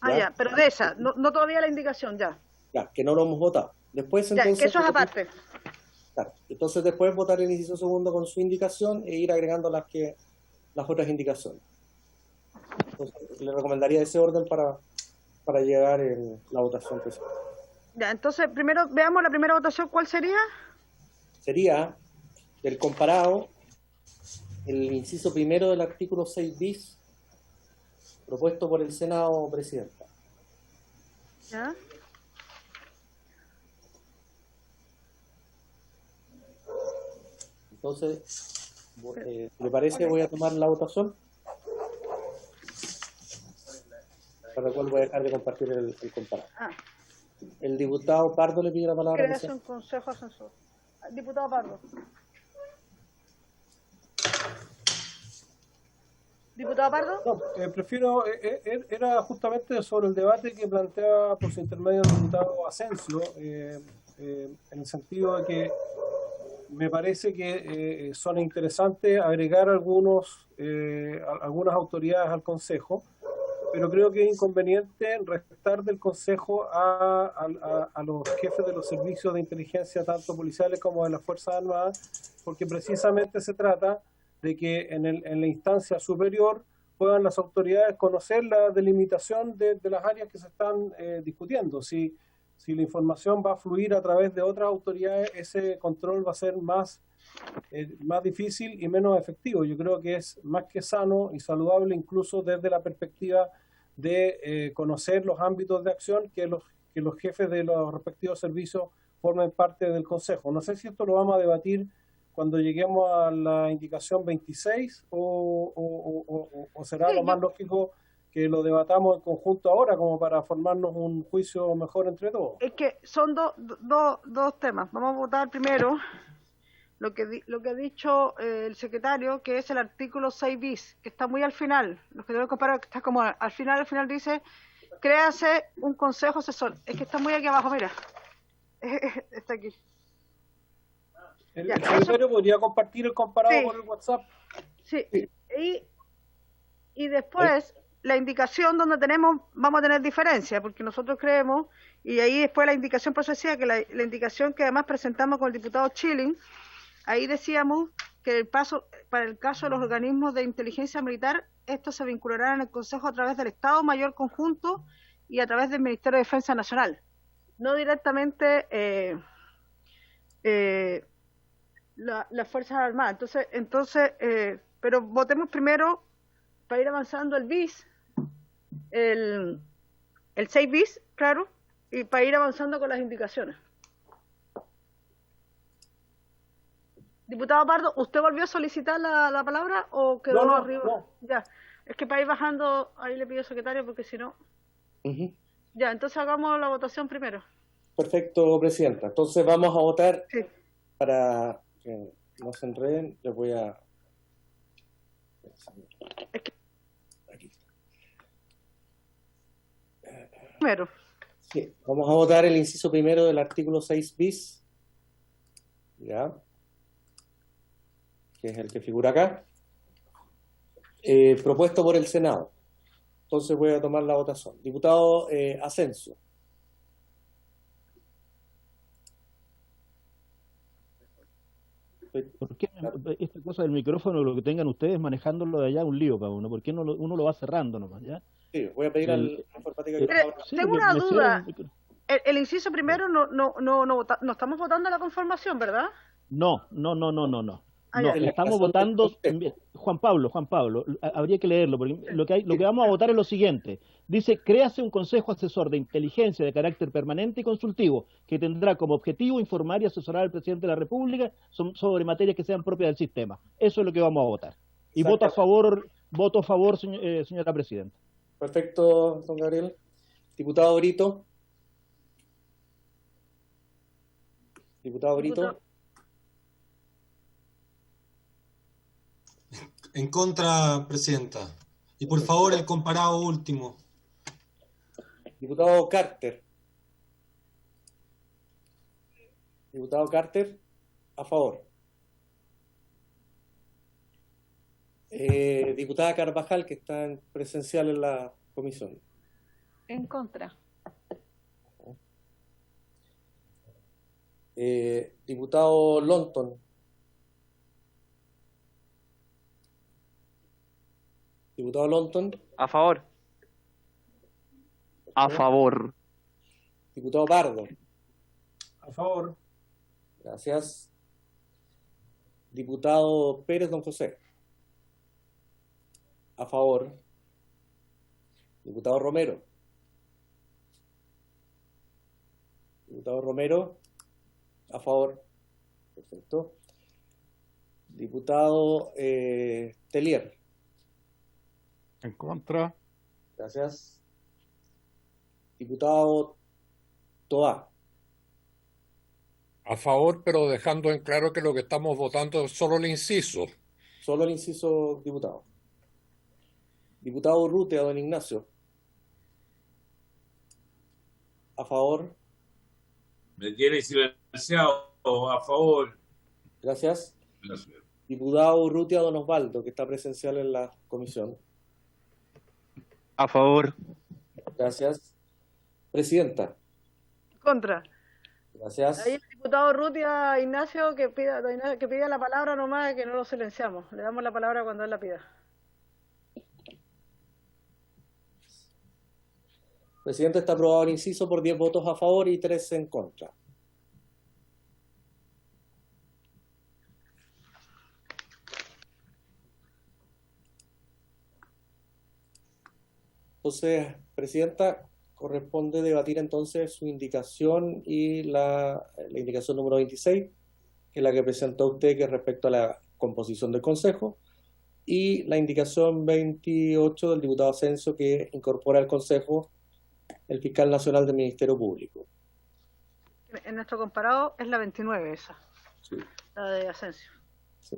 Ya, pero de esa, no todavía la indicación, ya. Ya, que no lo hemos votado. Después, entonces, que eso es aparte. Claro, entonces después votar el inciso segundo con su indicación e ir agregando las otras indicaciones. Entonces, le recomendaría ese orden para llegar la votación que sea. Ya, entonces primero veamos la primera votación, ¿cuál sería? Sería del comparado, el inciso primero del artículo 6 bis, propuesto por el Senado, presidenta. ¿Ya? Entonces, ¿le parece? Voy a tomar la votación. Para lo cual voy a dejar de compartir el comparado. El diputado Pardo le pide la palabra. Creación Consejo Asesor. Diputado Pardo. ¿Diputado Pardo? No, prefiero, era justamente sobre el debate que planteaba por su intermedio el diputado Asensio, en el sentido de que me parece que son interesantes agregar algunas autoridades al Consejo, pero creo que es inconveniente restar del Consejo a los jefes de los servicios de inteligencia, tanto policiales como de las Fuerzas Armadas, porque precisamente se trata de que en la instancia superior puedan las autoridades conocer la delimitación de las áreas que se están discutiendo. Si la información va a fluir a través de otras autoridades, ese control va a ser más difícil y menos efectivo. Yo creo que es más que sano y saludable, incluso desde la perspectiva de conocer los ámbitos de acción, que los jefes de los respectivos servicios formen parte del Consejo. No sé si esto lo vamos a debatir cuando lleguemos a la indicación 26 o será lo más lógico que lo debatamos en conjunto ahora, como para formarnos un juicio mejor entre todos. Es que son dos temas. Vamos a votar primero lo que ha dicho el secretario, que es el artículo 6 bis, que está muy al final. Los que deben comparar, que está como al final dice, créase un consejo asesor. Es que está muy aquí abajo, mira. Está aquí. ¿El secretario podría compartir el comparado por el WhatsApp? Sí. Y después, la indicación donde vamos a tener diferencia, porque nosotros creemos, y ahí después la indicación, por eso decía que la indicación que además presentamos con el diputado Chilling, ahí decíamos que para el caso de los organismos de inteligencia militar, estos se vincularán en el Consejo a través del Estado Mayor Conjunto y a través del Ministerio de Defensa Nacional, no directamente las Fuerzas Armadas. Entonces pero votemos primero para ir avanzando el bis, el 6 bis, claro, y para ir avanzando con las indicaciones. Diputado Pardo, ¿usted volvió a solicitar la palabra o quedó arriba? No. Ya, es que para ir bajando, ahí le pido secretario porque si no... Ya, entonces hagamos la votación primero. Perfecto, Presidenta. Entonces vamos a votar para que no se enreden. Les voy a... Aquí está. Primero. Sí, vamos a votar el inciso primero del artículo 6 bis. Ya. Que es el que figura acá. Propuesto por el Senado. Entonces voy a tomar la votación. Diputado Asensio. ¿Por qué esta cosa del micrófono, lo que tengan ustedes manejándolo de allá, un lío para uno? ¿Por qué uno lo va cerrando nomás? ¿Ya? Sí, voy a pedir al informática que... Tengo una duda. El inciso primero no estamos votando la conformación, ¿verdad? No, estamos votando, Juan Pablo, habría que leerlo, porque lo que vamos a votar es lo siguiente. Dice, créase un consejo asesor de inteligencia de carácter permanente y consultivo, que tendrá como objetivo informar y asesorar al presidente de la República sobre materias que sean propias del sistema. Eso es lo que vamos a votar. Y voto a favor, señora Presidenta. Perfecto, don Gabriel. Diputado Brito. En contra, Presidenta. Y por favor, el comparado último. Diputado Carter, a favor. Diputada Carvajal, que está presencial en la comisión. En contra. Diputado Lonton. A favor. A favor. Diputado Pardo. A favor. Gracias. Diputado Pérez Don José. A favor. Diputado Romero. A favor. Perfecto. Diputado Telier. En contra. Gracias. Diputado Toá. A favor, pero dejando en claro que lo que estamos votando es solo el inciso. Solo el inciso, diputado. Diputado Urrutia, don Ignacio. A favor. Me tiene silenciado. A favor. Gracias. Diputado Urrutia, don Osvaldo, que está presencial en la comisión. A favor. Gracias. Presidenta. Contra. Gracias. Ahí el diputado Urrutia, Ignacio, que pida la palabra nomás, que no lo silenciamos. Le damos la palabra cuando él la pida. Presidente, está aprobado el inciso por 10 votos a favor y 13 en contra. Entonces, Presidenta, corresponde debatir entonces su indicación y la indicación número 26, que es la que presentó usted, que es respecto a la composición del Consejo, y la indicación 28 del diputado Asensio, que incorpora al Consejo el fiscal nacional del Ministerio Público. En nuestro comparado es la 29 esa, sí. La de Asensio. Sí.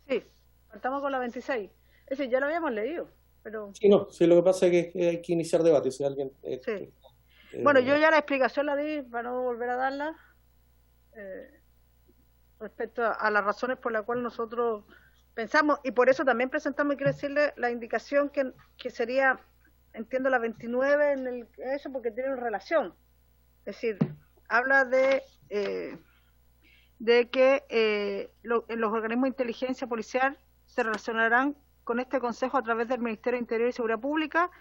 Sí, partamos con la 26. Es decir, ya lo habíamos leído, pero... Sí, no, sí, lo que pasa es que hay que iniciar debate, si alguien... sí. Bueno, yo ya la explicación la di, para no volver a darla, respecto a las razones por las cuales nosotros pensamos, y por eso también presentamos, y quiero decirle, la indicación que sería, entiendo, la 29 en eso, porque tiene relación. Es decir, habla de de que los organismos de inteligencia policial se relacionarán con este Consejo a través del Ministerio de Interior y Seguridad Pública,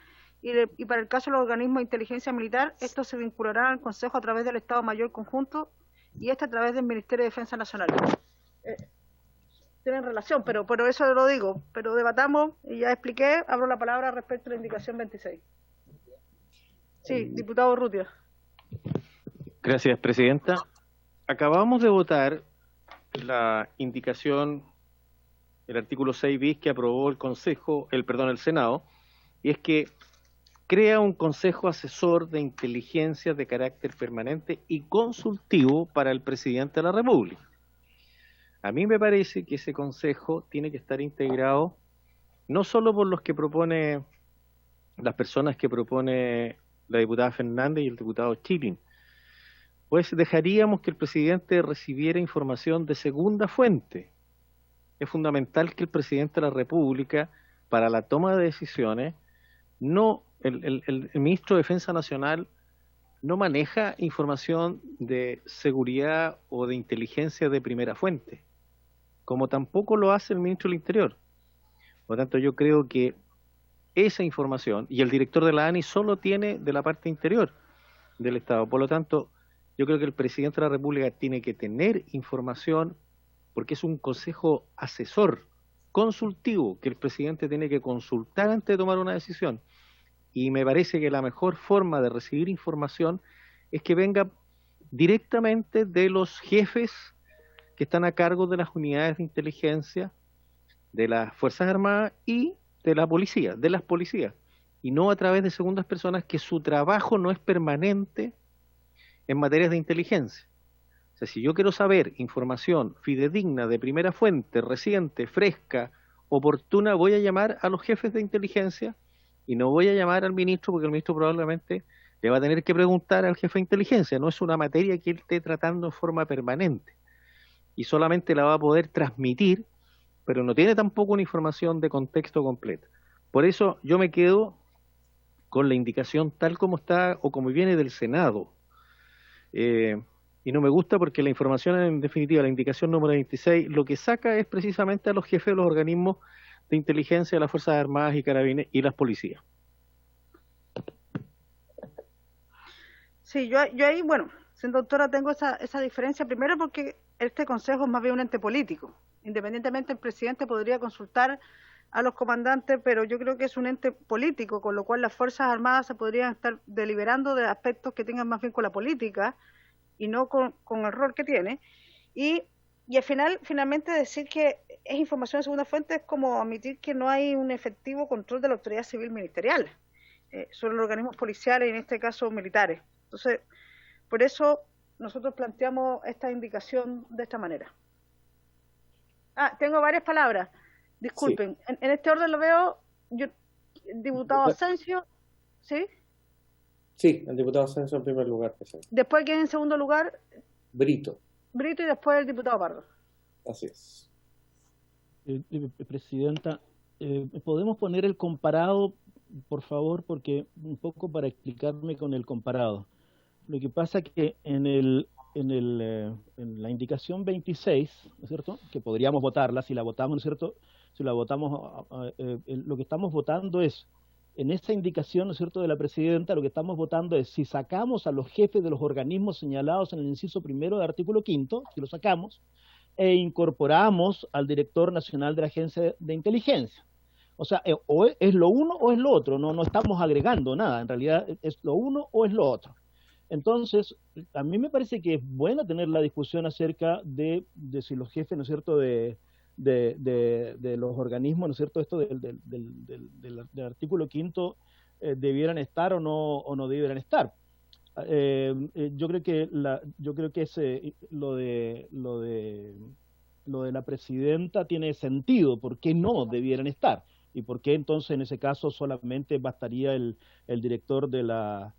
y para el caso de los organismos de inteligencia militar, estos se vincularán al Consejo a través del Estado Mayor Conjunto y a través del Ministerio de Defensa Nacional. Tienen relación, pero por eso lo digo, pero debatamos y ya expliqué. Abro la palabra respecto a la indicación 26. Sí, diputado Urrutia. Gracias, presidenta. Acabamos de votar la indicación, el artículo 6 bis que aprobó el Senado, y es que crea un consejo asesor de inteligencia de carácter permanente y consultivo para el presidente de la República. A mí me parece que ese consejo tiene que estar integrado no solo por los que propone, las personas que propone la diputada Fernández y el diputado Chilin, pues dejaríamos que el presidente recibiera información de segunda fuente. Es fundamental que el presidente de la República, para la toma de decisiones, el ministro de Defensa Nacional no maneja información de seguridad o de inteligencia de primera fuente, como tampoco lo hace el ministro del Interior. Por lo tanto, yo creo que esa información, y el director de la ANI solo tiene de la parte interior del Estado. Por lo tanto, yo creo que el presidente de la República tiene que tener información, porque es un consejo asesor, consultivo, que el presidente tiene que consultar antes de tomar una decisión. Y me parece que la mejor forma de recibir información es que venga directamente de los jefes que están a cargo de las unidades de inteligencia, de las Fuerzas Armadas y de la policía, de las policías, y no a través de segundas personas que su trabajo no es permanente en materias de inteligencia. O sea, si yo quiero saber información fidedigna, de primera fuente, reciente, fresca, oportuna, voy a llamar a los jefes de inteligencia y no voy a llamar al ministro, porque el ministro probablemente le va a tener que preguntar al jefe de inteligencia. No es una materia que él esté tratando de forma permanente y solamente la va a poder transmitir, pero no tiene tampoco una información de contexto completa. Por eso yo me quedo con la indicación tal como está o como viene del Senado. Y no me gusta porque la información, en definitiva, la indicación número 26, lo que saca es precisamente a los jefes de los organismos de inteligencia de las Fuerzas Armadas y Carabineros y las policías. Sí, yo ahí, bueno, siendo doctora, tengo esa diferencia, primero porque este consejo es más bien un ente político. Independientemente, el presidente podría consultar a los comandantes, pero yo creo que es un ente político, con lo cual las Fuerzas Armadas se podrían estar deliberando de aspectos que tengan más bien con la política y no con el rol que tiene. Y al finalmente decir que es información de segunda fuente es como admitir que no hay un efectivo control de la autoridad civil ministerial sobre los organismos policiales, y en este caso militares. Entonces, por eso nosotros planteamos esta indicación de esta manera. Tengo varias palabras. Disculpen, sí. En este orden lo veo. Diputado Asensio, ¿sí? Sí, el diputado Asensio en primer lugar, presidente. Después, ¿quién en segundo lugar? Brito. Brito, y después el diputado Pardo. Así es. Presidenta, ¿podemos poner el comparado, por favor? Porque un poco para explicarme con el comparado. Lo que pasa es que en la indicación 26, ¿no es cierto?, que podríamos votarla, si la votamos, ¿no es cierto?, si la votamos, lo que estamos votando es, en esta indicación, ¿no es cierto?, de la presidenta, lo que estamos votando es si sacamos a los jefes de los organismos señalados en el inciso primero del artículo 5, si lo sacamos, e incorporamos al director nacional de la Agencia de Inteligencia. O sea, o es lo uno o es lo otro, no estamos agregando nada, en realidad es lo uno o es lo otro. Entonces, a mí me parece que es bueno tener la discusión acerca de si los jefes, ¿no es cierto?, de los organismos, ¿no es cierto?, esto del artículo 5 debieran estar o no debieran estar. Yo creo que lo de la presidenta tiene sentido, ¿por qué no debieran estar? ¿Y por qué entonces en ese caso solamente bastaría el director de la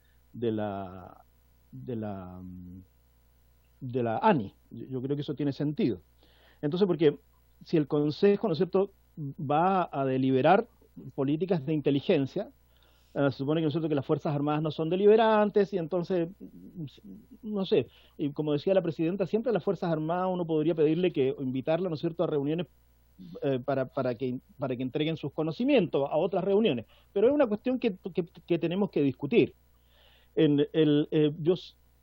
ANI? Yo creo que eso tiene sentido. Entonces, porque si el Consejo, ¿no es cierto?, va a deliberar políticas de inteligencia, Se supone que, ¿no es cierto?, que las Fuerzas Armadas no son deliberantes y entonces, no sé, y como decía la presidenta, siempre a las Fuerzas Armadas uno podría pedirle que, o invitarla, ¿no es cierto?, a reuniones para que entreguen sus conocimientos a otras reuniones, pero es una cuestión que tenemos que discutir.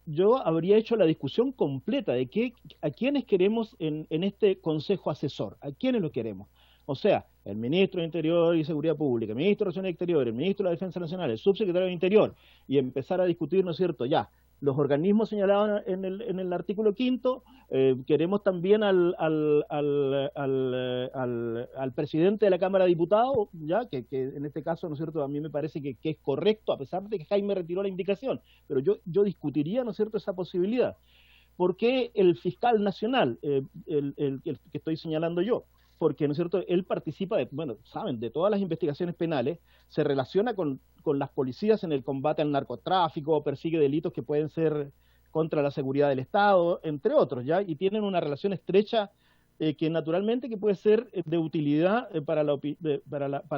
Yo habría hecho la discusión completa de a quiénes queremos en este Consejo Asesor, a quiénes lo queremos. O sea, el ministro de Interior y Seguridad Pública, el ministro de Relaciones Exteriores, el ministro de la Defensa Nacional, el subsecretario de Interior, y empezar a discutir, ¿no es cierto?, ya, los organismos señalados en el artículo 5, queremos también al presidente de la Cámara de Diputados, ya que en este caso, ¿no es cierto?, a mí me parece que es correcto, a pesar de que Jaime retiró la indicación, pero yo discutiría, ¿no es cierto?, esa posibilidad. ¿Por qué el fiscal nacional, el que estoy señalando yo? Porque, ¿no es cierto?, él participa de todas las investigaciones penales, se relaciona con las policías en el combate al narcotráfico, persigue delitos que pueden ser contra la seguridad del Estado, entre otros, ¿ya? Y tienen una relación estrecha que naturalmente que puede ser de utilidad para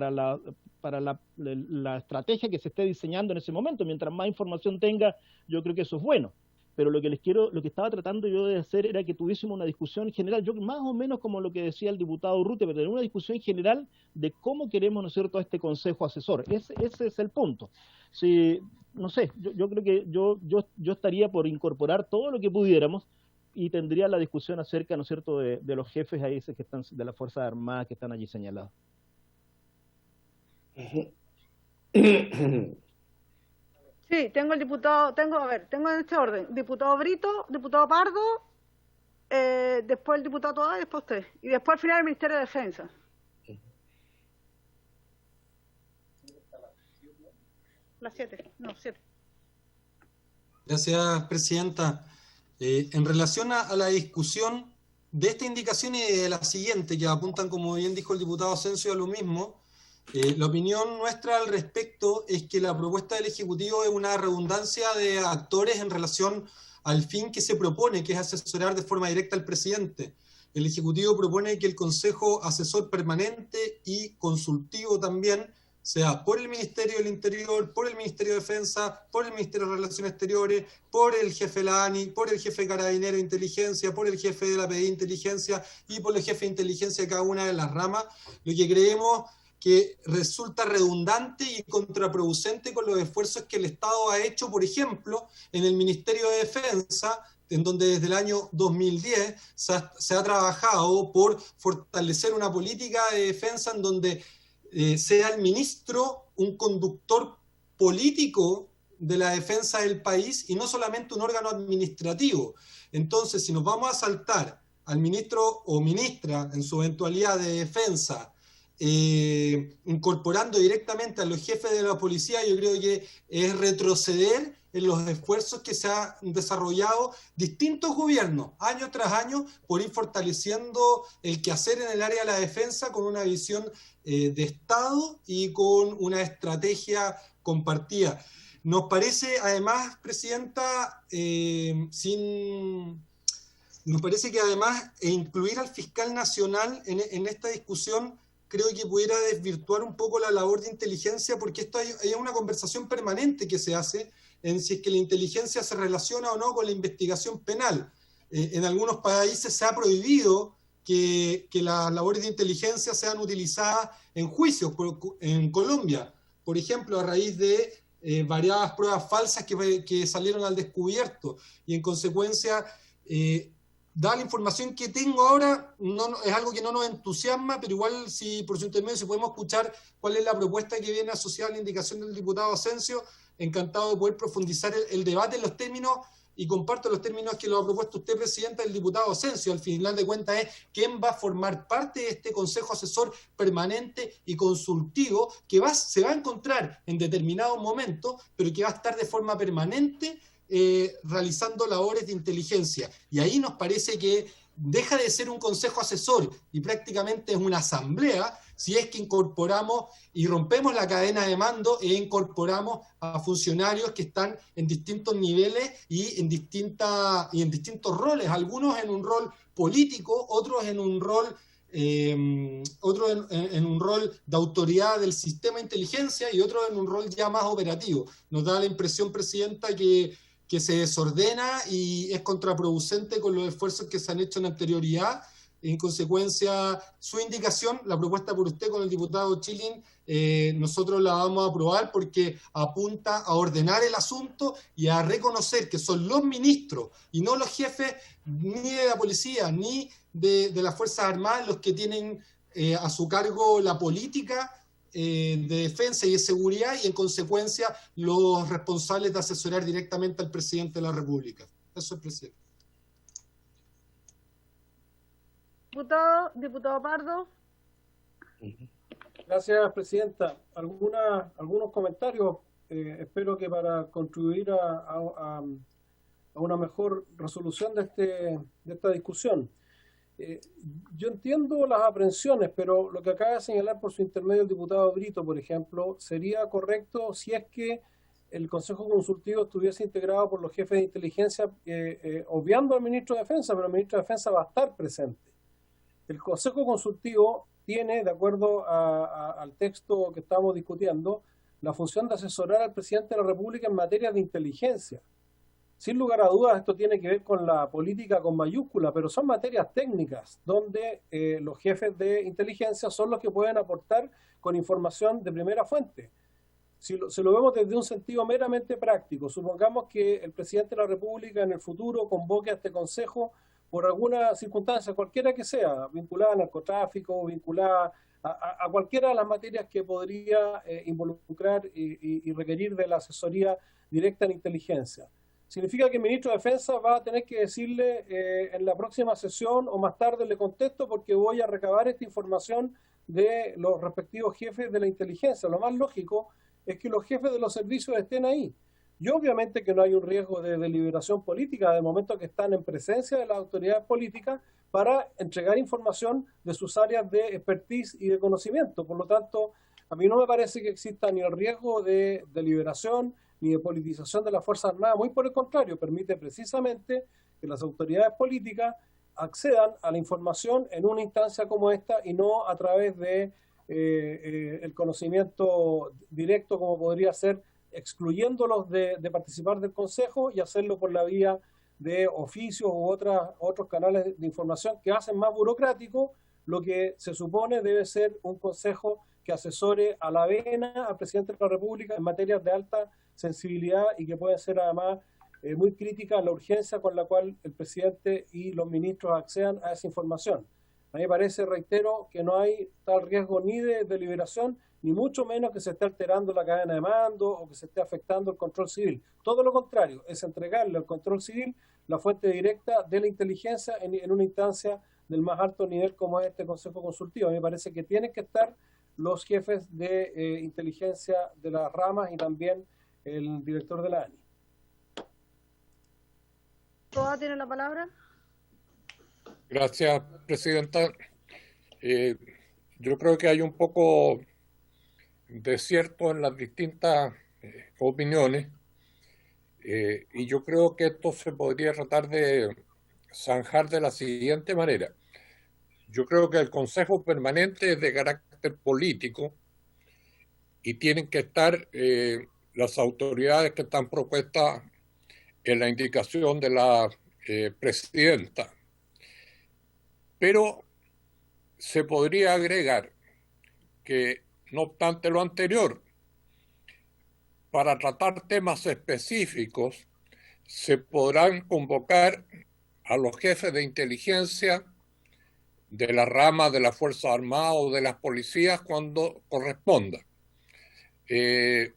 la estrategia que se esté diseñando en ese momento. Mientras más información tenga, yo creo que eso es bueno. Pero lo que estaba tratando yo de hacer era que tuviésemos una discusión general, yo más o menos como lo que decía el diputado Urrutia, pero tener una discusión general de cómo queremos, ¿no es cierto?, a este Consejo Asesor. Ese es el punto. Si, no sé, yo creo que yo estaría por incorporar todo lo que pudiéramos y tendría la discusión acerca, ¿no es cierto?, de los jefes ahí que están, de las Fuerzas Armadas que están allí señalados. Sí, tengo en este orden, diputado Brito, diputado Pardo, después el diputado Toá y después usted. Y después al final el Ministerio de Defensa. Las 7. Gracias, presidenta. En relación a la discusión de esta indicación y de la siguiente, que apuntan, como bien dijo el diputado Asensio, a lo mismo, la opinión nuestra al respecto es que la propuesta del Ejecutivo es una redundancia de actores en relación al fin que se propone, que es asesorar de forma directa al presidente. El Ejecutivo propone que el Consejo Asesor Permanente y Consultivo también sea por el Ministerio del Interior, por el Ministerio de Defensa, por el Ministerio de Relaciones Exteriores, por el jefe de la ANI, por el jefe de Carabineros de Inteligencia, por el jefe de la PDI de Inteligencia y por el jefe de Inteligencia de cada una de las ramas, lo que creemos que resulta redundante y contraproducente con los esfuerzos que el Estado ha hecho, por ejemplo, en el Ministerio de Defensa, en donde desde el año 2010 se ha trabajado por fortalecer una política de defensa en donde sea el ministro un conductor político de la defensa del país y no solamente un órgano administrativo. Entonces, si nos vamos a saltar al ministro o ministra en su eventualidad de defensa, incorporando directamente a los jefes de la policía, yo creo que es retroceder en los esfuerzos que se han desarrollado distintos gobiernos, año tras año, por ir fortaleciendo el quehacer en el área de la defensa con una visión de Estado y con una estrategia compartida. Nos parece, además, presidenta, nos parece que además incluir al fiscal nacional en esta discusión creo que pudiera desvirtuar un poco la labor de inteligencia, porque esto hay una conversación permanente que se hace en si es que la inteligencia se relaciona o no con la investigación penal. En algunos países se ha prohibido que las labores de inteligencia sean utilizadas en juicios. En Colombia, por ejemplo, a raíz de variadas pruebas falsas que salieron al descubierto, y en consecuencia dada la información que tengo ahora, es algo que no nos entusiasma, pero igual, si por su intermedio, si podemos escuchar cuál es la propuesta que viene asociada a la indicación del diputado Asensio, encantado de poder profundizar el debate en los términos, y comparto los términos que lo ha propuesto usted, presidenta, el diputado Asensio. Al final de cuentas es quién va a formar parte de este Consejo Asesor Permanente y Consultivo, que se va a encontrar en determinado momento, pero que va a estar de forma permanente realizando labores de inteligencia. Y ahí nos parece que deja de ser un consejo asesor y prácticamente es una asamblea si es que incorporamos y rompemos la cadena de mando e incorporamos a funcionarios que están en distintos niveles y en distintos roles, algunos en un rol político, otros en un rol otro en un rol de autoridad del sistema de inteligencia y otro en un rol ya más operativo. Nos da la impresión, Presidenta, que se desordena y es contraproducente con los esfuerzos que se han hecho en anterioridad. En consecuencia, su indicación, la propuesta por usted con el diputado Chilin, nosotros la vamos a aprobar porque apunta a ordenar el asunto y a reconocer que son los ministros y no los jefes ni de la policía ni de las Fuerzas Armadas los que tienen a su cargo la política de defensa y de seguridad y en consecuencia los responsables de asesorar directamente al presidente de la República. Eso es, presidente. Diputado Pardo. Gracias, Presidenta. Algunos comentarios, espero que para contribuir a una mejor resolución de esta discusión. Yo entiendo las aprehensiones, pero lo que acaba de señalar por su intermedio el diputado Brito, por ejemplo, sería correcto si es que el Consejo Consultivo estuviese integrado por los jefes de inteligencia, obviando al ministro de Defensa, pero el ministro de Defensa va a estar presente. El Consejo Consultivo tiene, de acuerdo al texto que estamos discutiendo, la función de asesorar al presidente de la República en materia de inteligencia. Sin lugar a dudas, esto tiene que ver con la política con mayúscula, pero son materias técnicas, donde los jefes de inteligencia son los que pueden aportar con información de primera fuente. Si lo vemos desde un sentido meramente práctico, supongamos que el presidente de la República en el futuro convoque a este consejo por alguna circunstancia, cualquiera que sea, vinculada al narcotráfico, vinculada a cualquiera de las materias que podría involucrar y requerir de la asesoría directa en inteligencia. Significa que el ministro de Defensa va a tener que decirle en la próxima sesión o más tarde le contesto porque voy a recabar esta información de los respectivos jefes de la inteligencia. Lo más lógico es que los jefes de los servicios estén ahí. Y obviamente que no hay un riesgo de deliberación política de momento que están en presencia de las autoridades políticas para entregar información de sus áreas de expertise y de conocimiento. Por lo tanto, a mí no me parece que exista ni el riesgo de deliberación ni de politización de las Fuerzas Armadas. Muy por el contrario, permite precisamente que las autoridades políticas accedan a la información en una instancia como esta y no a través de el conocimiento directo como podría ser excluyéndolos de participar del Consejo y hacerlo por la vía de oficios u otros canales de información que hacen más burocrático lo que se supone debe ser un Consejo que asesore a la vena al presidente de la República en materias de alta sensibilidad y que pueden ser además muy críticas a la urgencia con la cual el presidente y los ministros accedan a esa información. A mí me parece, reitero, que no hay tal riesgo ni de deliberación ni mucho menos que se esté alterando la cadena de mando o que se esté afectando el control civil. Todo lo contrario, es entregarle al control civil la fuente directa de la inteligencia en una instancia del más alto nivel como es este Consejo Consultivo. A mí me parece que tienen que estar los jefes de inteligencia de las ramas y también el director de la ANI. ¿Toda tiene la palabra? Gracias, Presidenta. Yo creo que hay un poco de cierto en las distintas opiniones y yo creo que esto se podría tratar de zanjar de la siguiente manera. Yo creo que el Consejo Permanente es de carácter político y tienen que estar las autoridades que están propuestas en la indicación de la presidenta. Pero se podría agregar que, no obstante lo anterior, para tratar temas específicos se podrán convocar a los jefes de inteligencia de la rama de las Fuerzas Armadas o de las policías cuando corresponda. De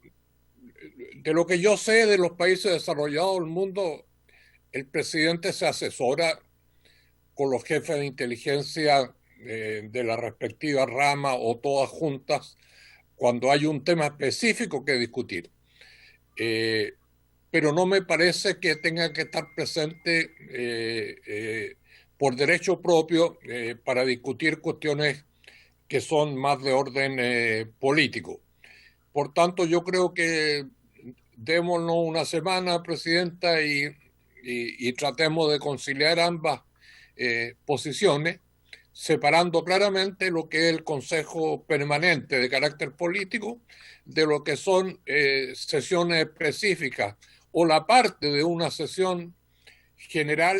lo que yo sé de los países desarrollados del mundo, el presidente se asesora con los jefes de inteligencia de la respectiva rama o todas juntas cuando hay un tema específico que discutir. Pero no me parece que tenga que estar presente por derecho propio para discutir cuestiones que son más de orden político. Por tanto, yo creo que démonos una semana, Presidenta, y tratemos de conciliar ambas posiciones, separando claramente lo que es el Consejo Permanente de carácter político de lo que son sesiones específicas o la parte de una sesión general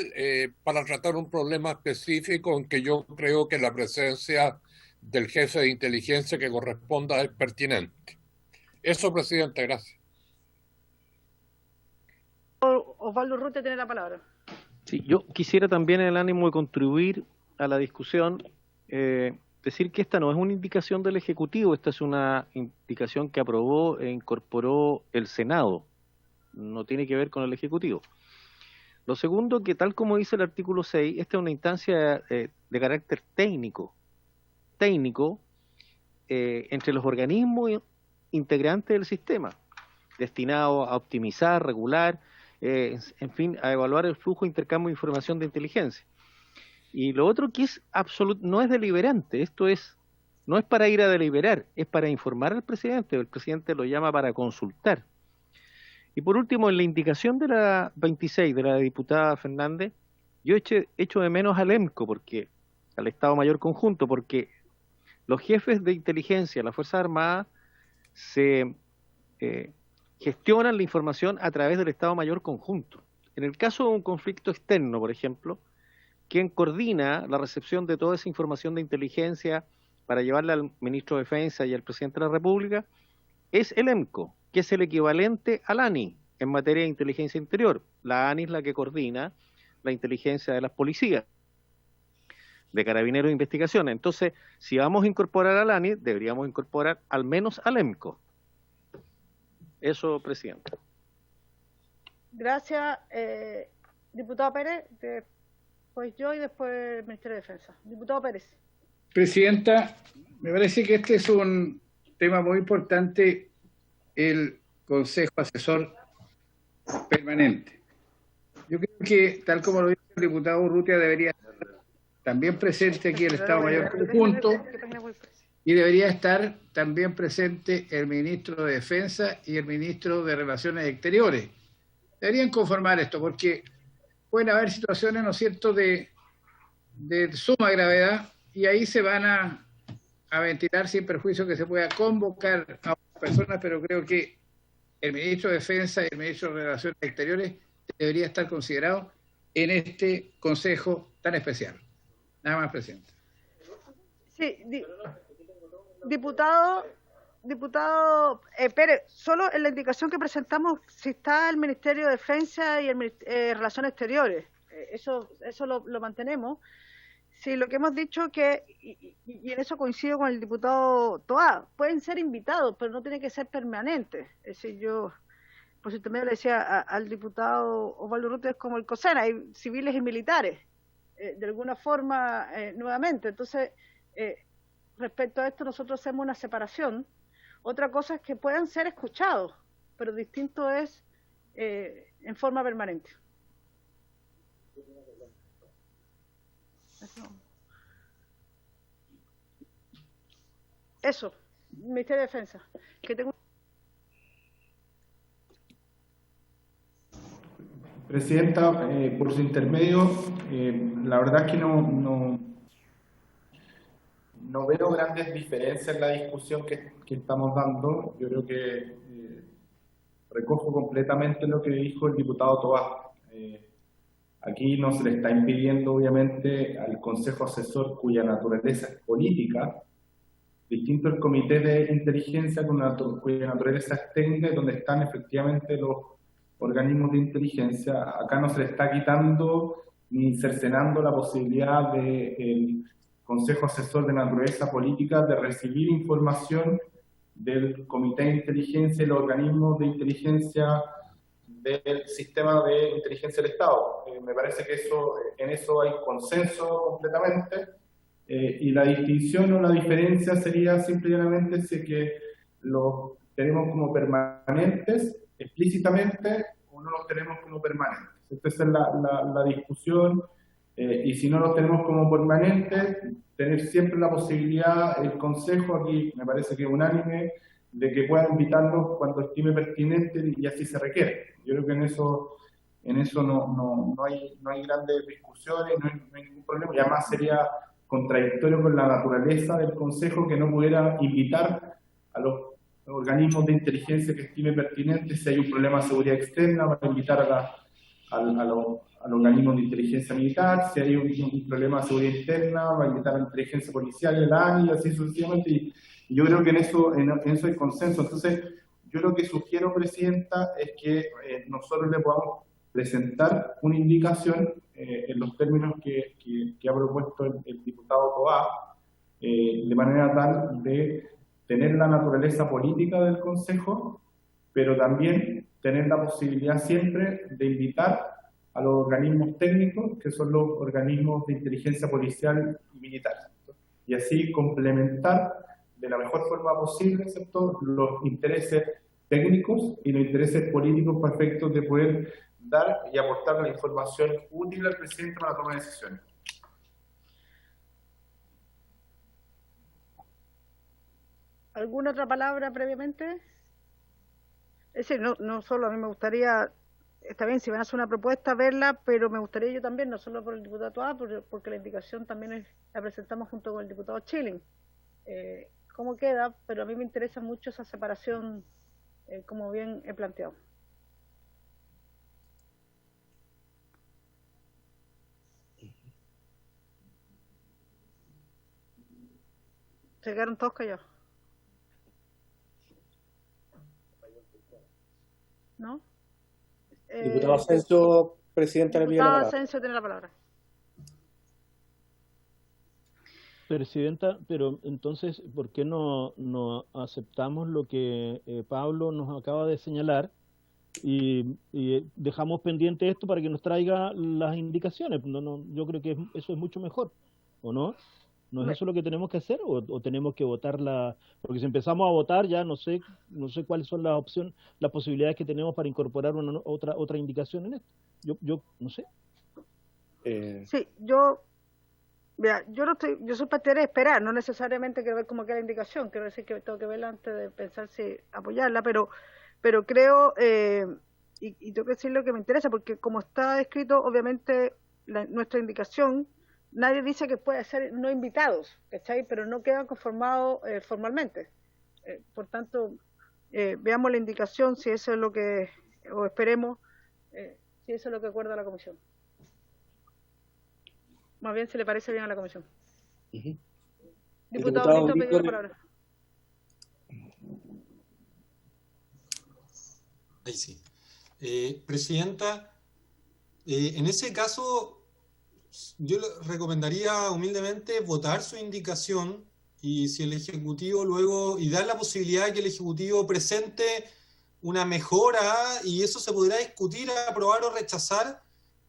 para tratar un problema específico en que yo creo que la presencia del jefe de inteligencia que corresponda es pertinente. Eso, presidente, gracias. Osvaldo Urrutia tiene la palabra. Sí, yo quisiera también, en el ánimo de contribuir a la discusión, decir que esta no es una indicación del Ejecutivo, esta es una indicación que aprobó e incorporó el Senado, no tiene que ver con el Ejecutivo. Lo segundo, que tal como dice el artículo 6, esta es una instancia de carácter técnico entre los organismos integrantes del sistema, destinado a optimizar, regular, en fin, a evaluar el flujo de intercambio de información de inteligencia. Y lo otro que es no es deliberante, esto no es para ir a deliberar, es para informar al presidente, el presidente lo llama para consultar. Y por último, en la indicación de la 26 de la diputada Fernández, yo echo de menos al EMCO, al Estado Mayor Conjunto, porque los jefes de inteligencia, las Fuerzas Armadas, se gestionan la información a través del Estado Mayor Conjunto. En el caso de un conflicto externo, por ejemplo, quien coordina la recepción de toda esa información de inteligencia para llevarla al ministro de Defensa y al presidente de la República es el EMCO, que es el equivalente al ANI en materia de inteligencia interior. La ANI es la que coordina la inteligencia de las policías, de carabineros de investigación. Entonces, si vamos a incorporar al ANI, deberíamos incorporar al menos al EMCO. Eso, presidente. Gracias, diputado Pérez. Después yo y después el Ministerio de Defensa. Diputado Pérez. Presidenta, me parece que este es un tema muy importante, el Consejo Asesor Permanente. Yo creo que, tal como lo dice el diputado Urrutia, debería estar también presente aquí el Estado Mayor Conjunto y debería estar también presente el ministro de Defensa y el ministro de Relaciones Exteriores. Deberían conformar esto, porque pueden haber situaciones, ¿no es cierto?, de suma gravedad, y ahí se van a ventilar sin perjuicio que se pueda convocar a personas, pero creo que el ministro de Defensa y el ministro de Relaciones Exteriores debería estar considerado en este consejo tan especial. Nada más, presidente. Sí, diputado Pérez, solo en la indicación que presentamos, si está el Ministerio de Defensa y el Relaciones Exteriores, eso lo mantenemos. Sí, lo que hemos dicho que, y en eso coincido con el diputado Toá, pueden ser invitados, pero no tiene que ser permanentes. Es decir, yo, por si también le decía al diputado Osvaldo Urrutia, es como el COSENA, hay civiles y militares, de alguna forma, nuevamente. Entonces, respecto a esto, nosotros hacemos una separación. Otra cosa es que puedan ser escuchados, pero distinto es en forma permanente. Eso, Ministerio de Defensa. Presidenta, por su intermedio, la verdad es que no veo grandes diferencias en la discusión que estamos dando. Yo creo que recojo completamente lo que dijo el diputado Toá. Aquí no se le está impidiendo, obviamente, al Consejo Asesor, cuya naturaleza es política, distinto al Comité de Inteligencia, cuya naturaleza es técnica, y donde están efectivamente los organismos de inteligencia. Acá no se le está quitando ni cercenando la posibilidad del Consejo Asesor de naturaleza política de recibir información del Comité de Inteligencia y los organismos de inteligencia del sistema de inteligencia del Estado. Me parece que en eso hay consenso completamente, y la distinción o la diferencia sería simplemente si que los tenemos como permanentes explícitamente o no los tenemos como permanentes. Esta es la discusión, y si no los tenemos como permanentes, tener siempre la posibilidad, el Consejo aquí me parece que es unánime, de que pueda invitarlos cuando estime pertinente y así se requiere. Yo creo que en eso no hay grandes discusiones, no hay ningún problema, y además sería contradictorio con la naturaleza del Consejo que no pudiera invitar a los organismos de inteligencia que estime pertinente. Si hay un problema de seguridad externa, va a invitar a los organismos de inteligencia militar. Si hay un problema de seguridad interna, va a invitar a la inteligencia policial, el ANI, y así sucesivamente. Y yo creo que en eso hay consenso. Entonces, yo lo que sugiero, Presidenta, es que nosotros le podamos presentar una indicación en los términos que ha propuesto el diputado Toá, de manera tal de tener la naturaleza política del Consejo, pero también tener la posibilidad siempre de invitar a los organismos técnicos, que son los organismos de inteligencia policial y militar, ¿cierto? Y así complementar de la mejor forma posible, ¿cierto?, los intereses técnicos y los intereses políticos para efectos de poder dar y aportar la información útil al presidente para la toma de decisiones. ¿Alguna otra palabra previamente? Es decir, no solo a mí me gustaría, está bien, si van a hacer una propuesta, verla, pero me gustaría yo también, no solo por el diputado Toá, porque la indicación también la presentamos junto con el diputado Schilling. ¿Cómo queda? Pero a mí me interesa mucho esa separación, como bien he planteado. Se quedaron todos callados. ¿No? Diputado Asensio, presidente, le pide la palabra. Diputado Asensio tiene la palabra. Presidenta, pero entonces, ¿por qué no aceptamos lo que Pablo nos acaba de señalar y dejamos pendiente esto para que nos traiga las indicaciones? Yo creo que eso es mucho mejor, ¿o no? ¿No es eso lo que tenemos que hacer o tenemos que votarla? Porque si empezamos a votar ya no sé cuáles son las opciones, las posibilidades que tenemos para incorporar otra indicación en esto. Yo no sé. Sí, yo soy partidaria de esperar, no necesariamente quiero ver cómo queda la indicación, quiero decir que tengo que verla antes de pensar si apoyarla, pero creo, y tengo que decir lo que me interesa, porque como está escrito, obviamente nuestra indicación, nadie dice que puede ser no invitados, ¿cachai? Pero no quedan conformados formalmente. Por tanto, veamos la indicación, si eso es lo que, o esperemos, si eso es lo que acuerda la comisión. Más bien, si le parece bien a la comisión. Diputado Brito, pidió la palabra. Ahí sí. Presidenta, en ese caso, yo le recomendaría humildemente votar su indicación y si el Ejecutivo luego, y dar la posibilidad de que el Ejecutivo presente una mejora y eso se podrá discutir, aprobar o rechazar,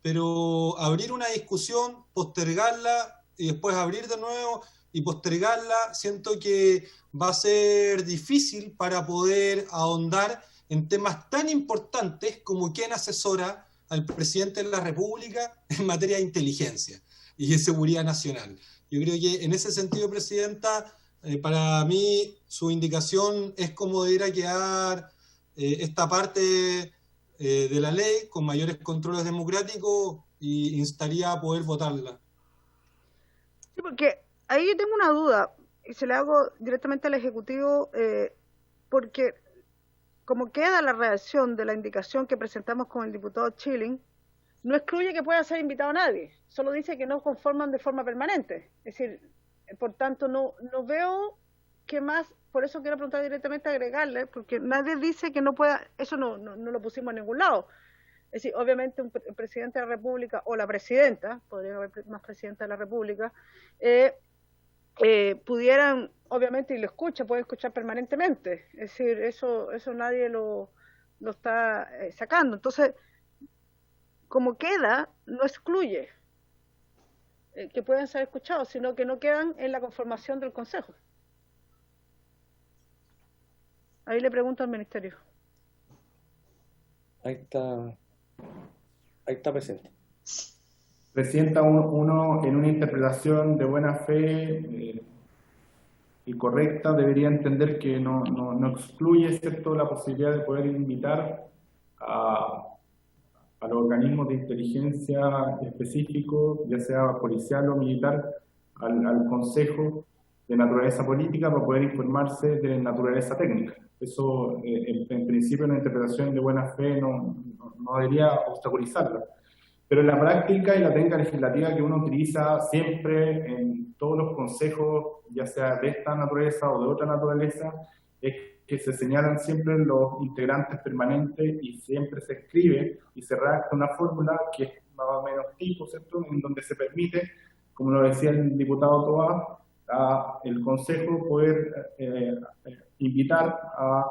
pero abrir una discusión, postergarla y después abrir de nuevo y postergarla, siento que va a ser difícil para poder ahondar en temas tan importantes como quién asesora al presidente de la República en materia de inteligencia y de seguridad nacional. Yo creo que en ese sentido, Presidenta, para mí su indicación es cómo debería quedar esta parte de la ley con mayores controles democráticos y instaría a poder votarla. Sí, porque ahí yo tengo una duda y se la hago directamente al Ejecutivo porque como queda la redacción de la indicación que presentamos con el diputado Schilling, no excluye que pueda ser invitado a nadie, solo dice que no conforman de forma permanente. Es decir, por tanto, no veo qué más, por eso quiero preguntar directamente, agregarle, porque nadie dice que no pueda, eso no lo pusimos en ningún lado. Es decir, obviamente el presidente de la República o la presidenta, podría haber más presidenta de la República, pudieran, obviamente, y lo escucha, puede escuchar permanentemente. Es decir, eso nadie lo está sacando. Entonces, como queda, no excluye que puedan ser escuchados, sino que no quedan en la conformación del Consejo. Ahí le pregunto al Ministerio. Ahí está presente. Presidenta, uno en una interpretación de buena fe y correcta debería entender que no excluye, ¿cierto?, la posibilidad de poder invitar a los organismos de inteligencia específicos, ya sea policial o militar, al Consejo de Naturaleza Política para poder informarse de naturaleza técnica. Eso, en principio, una interpretación de buena fe no debería obstaculizarla. Pero en la práctica y la técnica legislativa que uno utiliza siempre en todos los consejos, ya sea de esta naturaleza o de otra naturaleza, es que se señalan siempre los integrantes permanentes y siempre se escribe y se redacta una fórmula que es más o menos tipo, ¿cierto?, en donde se permite, como lo decía el diputado Toá, a el Consejo poder invitar a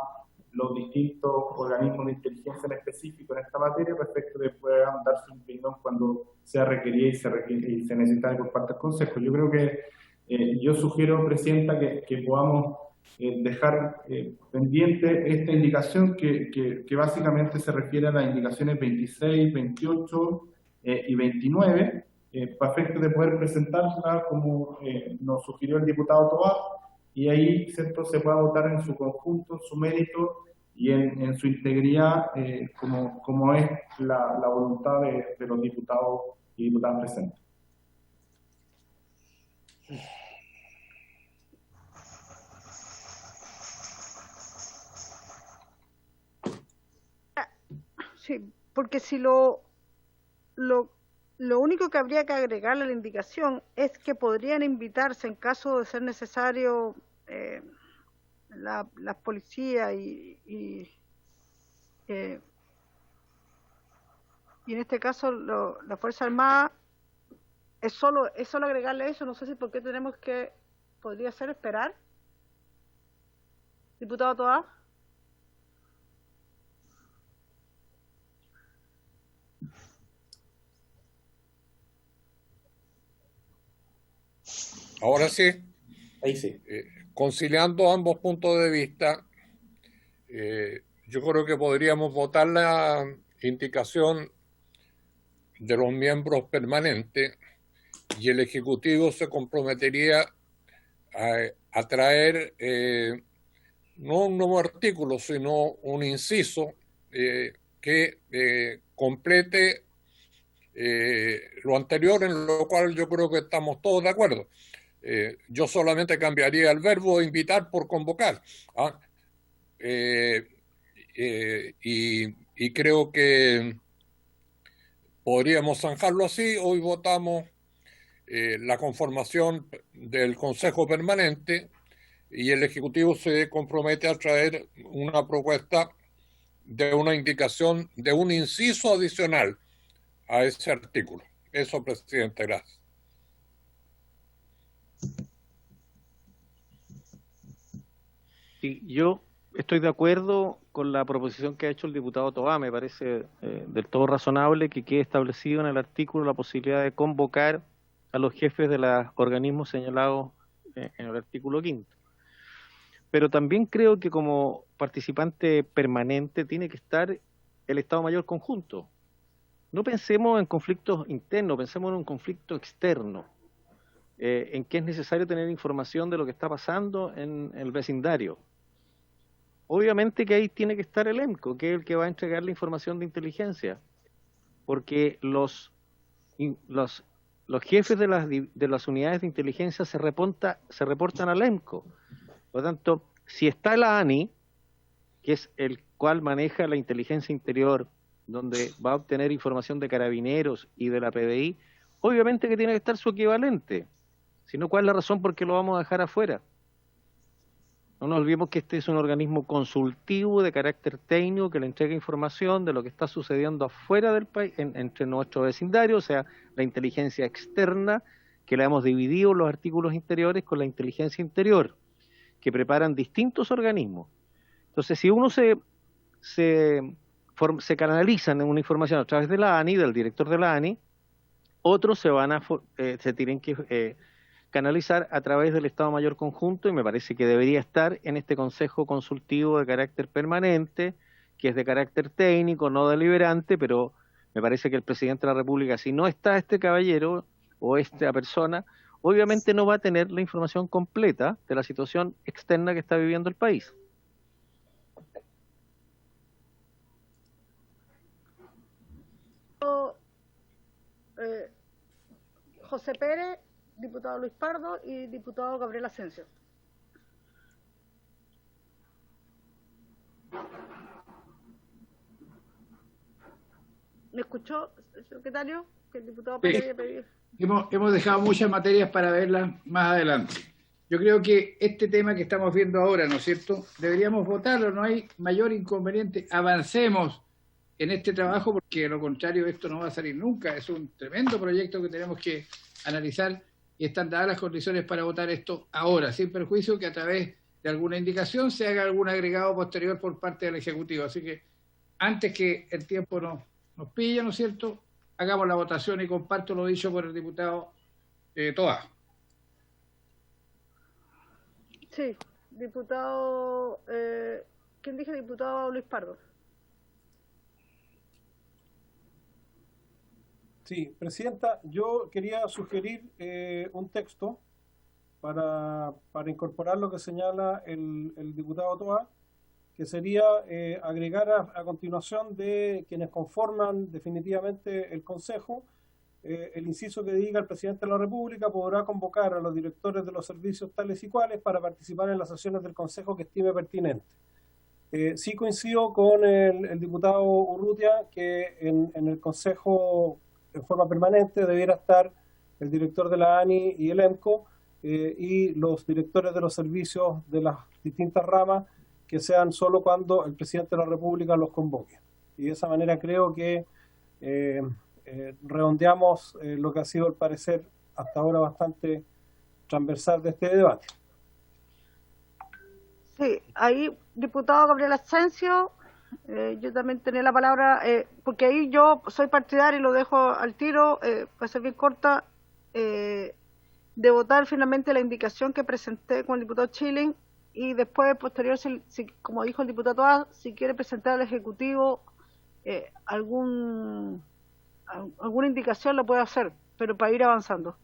los distintos organismos de inteligencia en específico en esta materia, respecto de puedan dar su opinión cuando sea requerida y se necesita por parte del Consejo. Yo creo que yo sugiero, Presidenta, que podamos dejar pendiente esta indicación que básicamente se refiere a las indicaciones 26, 28 y 29, para efecto de poder presentarla como nos sugirió el diputado Toá, y ahí, ¿cierto?, se pueda votar en su conjunto, en su mérito y en su integridad, como es la voluntad de los diputados y diputadas presentes. Sí, porque si lo único que habría que agregarle a la indicación es que podrían invitarse, en caso de ser necesario, las policías y en este caso la Fuerza Armada. Es solo agregarle eso. No sé si por qué tenemos que, podría ser esperar, diputado Toá. Ahora sí. Ahí sí. Conciliando ambos puntos de vista, yo creo que podríamos votar la indicación de los miembros permanentes y el Ejecutivo se comprometería a traer no un nuevo artículo, sino un inciso que complete lo anterior, en lo cual yo creo que estamos todos de acuerdo. Yo solamente cambiaría el verbo invitar por convocar. Y creo que podríamos zanjarlo así. Hoy votamos la conformación del Consejo Permanente y el Ejecutivo se compromete a traer una propuesta de una indicación, de un inciso adicional a ese artículo. Eso, Presidente, gracias. Sí, yo estoy de acuerdo con la proposición que ha hecho el diputado Toá. Me parece del todo razonable que quede establecido en el artículo la posibilidad de convocar a los jefes de los organismos señalados en el artículo 5. Pero también creo que como participante permanente tiene que estar el Estado Mayor conjunto. No pensemos en conflictos internos, pensemos en un conflicto externo, en que es necesario tener información de lo que está pasando en el vecindario. Obviamente que ahí tiene que estar el EMCO, que es el que va a entregar la información de inteligencia, porque los jefes de las unidades de inteligencia se reportan al EMCO. Por lo tanto, si está la ANI, que es el cual maneja la inteligencia interior, donde va a obtener información de carabineros y de la PDI, obviamente que tiene que estar su equivalente. Si no, ¿cuál es la razón por qué lo vamos a dejar afuera? No nos olvidemos que este es un organismo consultivo de carácter técnico que le entrega información de lo que está sucediendo afuera del país, entre nuestro vecindario, o sea, la inteligencia externa, que la hemos dividido en los artículos interiores con la inteligencia interior, que preparan distintos organismos. Entonces, si uno se canalizan en una información a través de la ANI, del director de la ANI, otros se tienen que canalizar a través del Estado Mayor Conjunto, y me parece que debería estar en este Consejo Consultivo de carácter permanente, que es de carácter técnico, no deliberante, pero me parece que el Presidente de la República, si no está este caballero o esta persona, obviamente no va a tener la información completa de la situación externa que está viviendo el país. José Pérez diputado Luis Pardo y diputado Gabriel Asensio. ¿Me escuchó, secretario? Que el diputado Sí. había pedido. Hemos dejado muchas materias para verlas más adelante. Yo creo que este tema que estamos viendo ahora, ¿no es cierto?, deberíamos votarlo, no hay mayor inconveniente. Avancemos en este trabajo porque de lo contrario esto no va a salir nunca. Es un tremendo proyecto que tenemos que analizar y están dadas las condiciones para votar esto ahora, sin perjuicio que a través de alguna indicación se haga algún agregado posterior por parte del Ejecutivo. Así que antes que el tiempo nos pille, ¿no es cierto?, hagamos la votación y comparto lo dicho por el diputado Toa. Sí, diputado, ¿quién dije? Diputado Luis Pardo. Sí, Presidenta, yo quería sugerir un texto para incorporar lo que señala el diputado Toa, que sería agregar a continuación de quienes conforman definitivamente el Consejo, el inciso que diga: el Presidente de la República podrá convocar a los directores de los servicios tales y cuales para participar en las sesiones del Consejo que estime pertinente. Sí coincido con el diputado Urrutia que en el Consejo en forma permanente debiera estar el director de la ANI y el EMCO y los directores de los servicios de las distintas ramas, que sean solo cuando el Presidente de la República los convoque. Y de esa manera creo que redondeamos lo que ha sido el parecer hasta ahora bastante transversal de este debate. Sí, ahí, diputado Gabriel Asensio, yo también tenía la palabra, porque ahí yo soy partidario y lo dejo al tiro, para ser bien corta, de votar finalmente la indicación que presenté con el diputado Schilling, y después, posterior, si, como dijo el diputado Toa, si quiere presentar al Ejecutivo alguna indicación, lo puede hacer, pero para ir avanzando.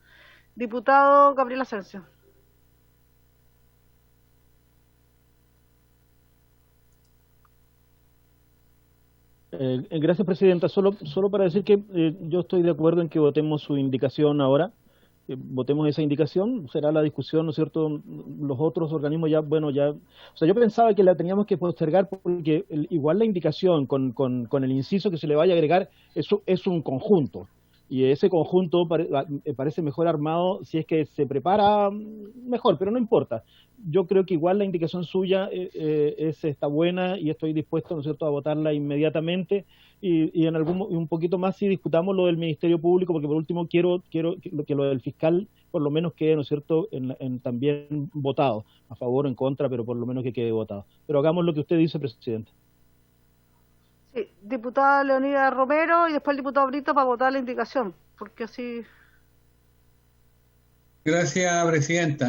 Diputado Gabriel Asensio. Gracias, Presidenta. Solo para decir que yo estoy de acuerdo en que votemos su indicación ahora. Votemos esa indicación, será la discusión, ¿no es cierto? Los otros organismos ya, bueno, ya... O sea, yo pensaba que la teníamos que postergar porque igual la indicación con el inciso que se le vaya a agregar es un conjunto. Y ese conjunto parece mejor armado si es que se prepara mejor, pero no importa. Yo creo que igual la indicación suya está buena y estoy dispuesto, ¿no es cierto?, a votarla inmediatamente. Y en un poquito más si discutamos lo del Ministerio Público, porque por último quiero que lo del fiscal por lo menos quede, ¿no es cierto?, también votado, a favor o en contra, pero por lo menos que quede votado. Pero hagamos lo que usted dice, Presidente. Sí, diputada Leonida Romero y después el diputado Brito para votar la indicación, porque así... Gracias, Presidenta.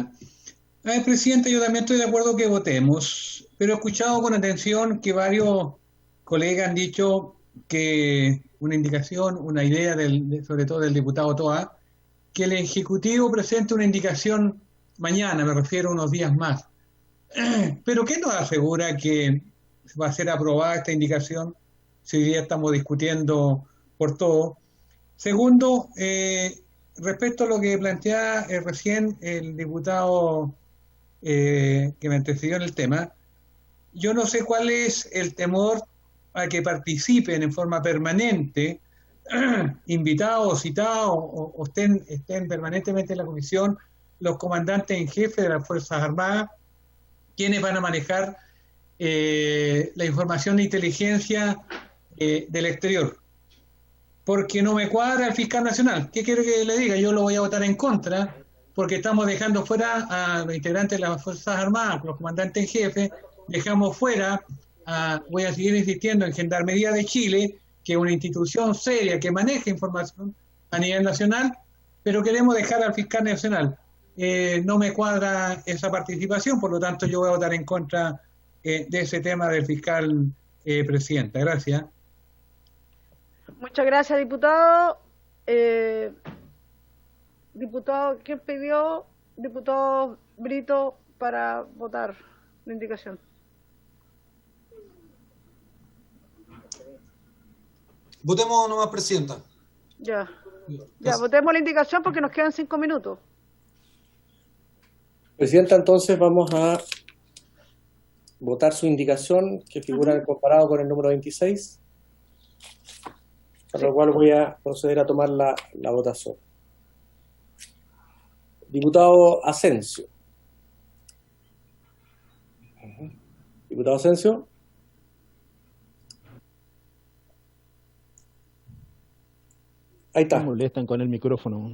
A ver, Presidenta, yo también estoy de acuerdo que votemos, pero he escuchado con atención que varios colegas han dicho que una indicación, una idea, sobre todo del diputado Toa, que el Ejecutivo presente una indicación mañana, me refiero a unos días más. Pero ¿qué nos asegura que va a ser aprobada esta indicación si hoy día estamos discutiendo por todo? Segundo, respecto a lo que planteaba recién el diputado que me antecedió en el tema, yo no sé cuál es el temor a que participen en forma permanente, invitados, citados, o estén permanentemente en la comisión los comandantes en jefe de las Fuerzas Armadas, quienes van a manejar la información de inteligencia del exterior. Porque no me cuadra el fiscal nacional. ¿Qué quiero que le diga? Yo lo voy a votar en contra, porque estamos dejando fuera a los integrantes de las Fuerzas Armadas, los comandantes en jefe, dejamos fuera, voy a seguir insistiendo, en Gendarmería de Chile, que es una institución seria que maneja información a nivel nacional, pero queremos dejar al fiscal nacional. No me cuadra esa participación, por lo tanto yo voy a votar en contra de ese tema del fiscal presidenta. Gracias. Muchas gracias, diputado. Diputado, ¿quién pidió? Diputado Brito para votar la indicación. Votemos nomás, Presidenta. Ya, votemos la indicación porque nos quedan 5 minutos. Presidenta, entonces vamos a votar su indicación que figura comparado con el número 26, para lo cual voy a proceder a tomar la votación. Diputado Asensio. Diputado Asensio. Ahí está. Me molestan con el micrófono.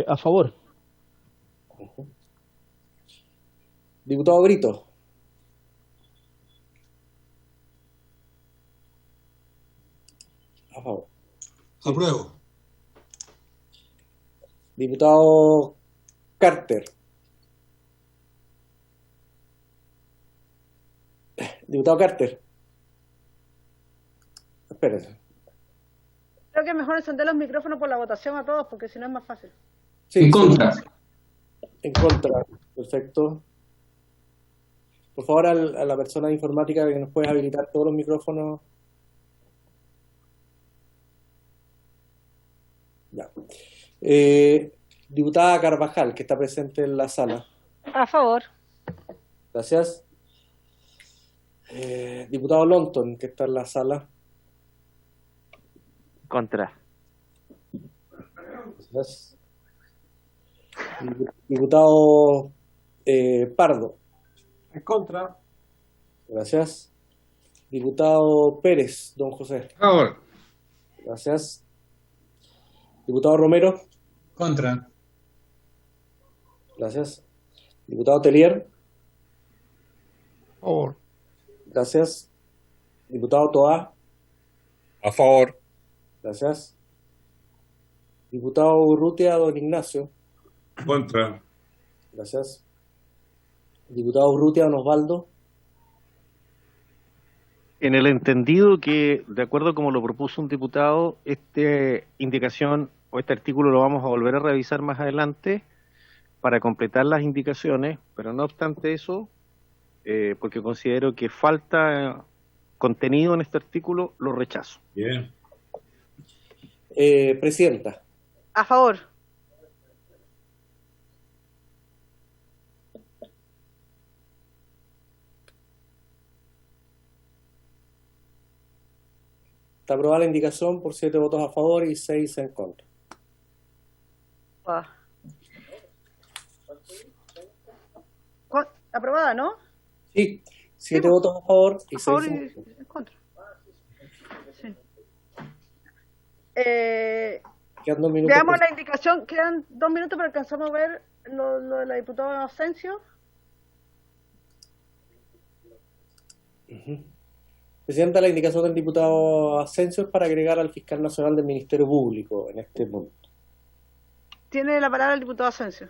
A favor. Diputado Brito. A favor. Apruebo. Diputado Carter. Diputado Carter. Espérense. Creo que es mejor encender los micrófonos por la votación a todos, porque si no es más fácil. Sí, en contra. En contra. Perfecto. Por favor, a la persona de informática que nos puede habilitar todos los micrófonos. Ya. Diputada Carvajal, que está presente en la sala. A favor. Gracias. Diputado Lonton, que está en la sala. Contra. Gracias. Diputado Pardo. En contra. Gracias. Diputado Pérez, don José. A favor. Gracias. Diputado Romero. Contra. Gracias. Diputado Telier. A favor. Gracias. Diputado Toá. A favor. Gracias. Diputado Urrutia, don Ignacio. Contra. Gracias. Diputado Urrutia, don Osvaldo. En el entendido que, de acuerdo como lo propuso un diputado, esta indicación o este artículo lo vamos a volver a revisar más adelante para completar las indicaciones, pero no obstante eso, porque considero que falta contenido en este artículo, lo rechazo. Bien. Presidenta. A favor. Está aprobada la indicación por 7 votos a favor y 6 en contra. Aprobada, ¿no? Sí, 7 votos a favor y 6 en contra. Sí. Quedan 2 minutos. Veamos la indicación, quedan 2 minutos, pero alcanzamos a ver lo de la diputada Asensio. Presidenta, la indicación del diputado Asensio es para agregar al fiscal nacional del Ministerio Público en este punto. Tiene la palabra el diputado Asensio.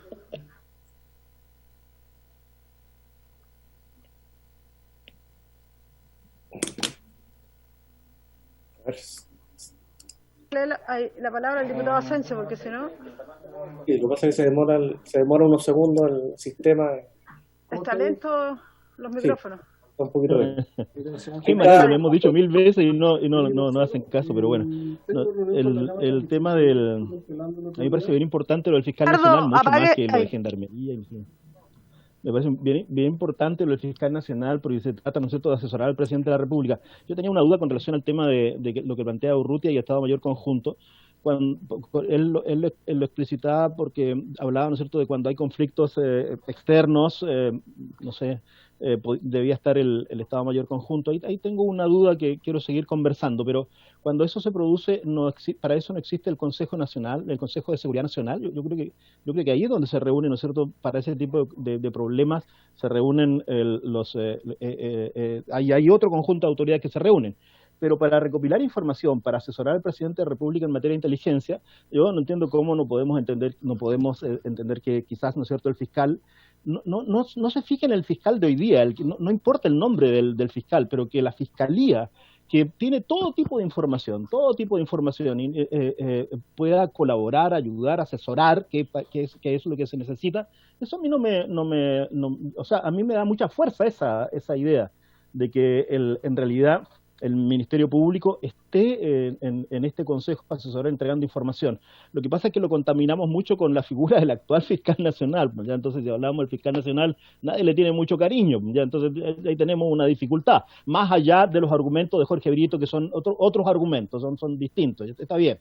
La palabra al diputado Asensio, porque si no... Sí, lo que pasa es que se demora unos segundos el sistema. Está lento los micrófonos. Sí. Un poquito Sí, María, lo hemos dicho 1000 veces y no hacen caso, pero bueno. El tema del... A mí me parece bien importante lo del fiscal nacional, mucho más que lo de gendarmería. Me parece bien importante lo del fiscal nacional porque se trata, ¿no es cierto?, de asesorar al presidente de la República. Yo tenía una duda con relación al tema de lo que plantea Urrutia y Estado Mayor Conjunto. Cuando él lo explicitaba porque hablaba, ¿no es cierto?, de cuando hay conflictos externos, no sé, debía estar el Estado Mayor Conjunto. Ahí tengo una duda que quiero seguir conversando, pero cuando eso se produce, para eso no existe el Consejo Nacional, el Consejo de Seguridad Nacional. Yo creo que ahí es donde se reúnen, ¿no es cierto?, para ese tipo de problemas, se reúnen hay otro conjunto de autoridades que se reúnen. Pero para recopilar información, para asesorar al presidente de la República en materia de inteligencia, yo no entiendo cómo no podemos entender que quizás, ¿no es cierto?, el fiscal no se fije en el fiscal de hoy día, no importa el nombre del fiscal, pero que la fiscalía, que tiene todo tipo de información, pueda colaborar, ayudar, asesorar, que es lo que se necesita. Eso a mí o sea, a mí me da mucha fuerza esa idea de que en realidad el Ministerio Público esté en este Consejo Asesor entregando información. Lo que pasa es que lo contaminamos mucho con la figura del actual fiscal nacional, ya entonces si hablamos del fiscal nacional, nadie le tiene mucho cariño, ya entonces ahí tenemos una dificultad, más allá de los argumentos de Jorge Brito, que son otros argumentos, son distintos, está bien.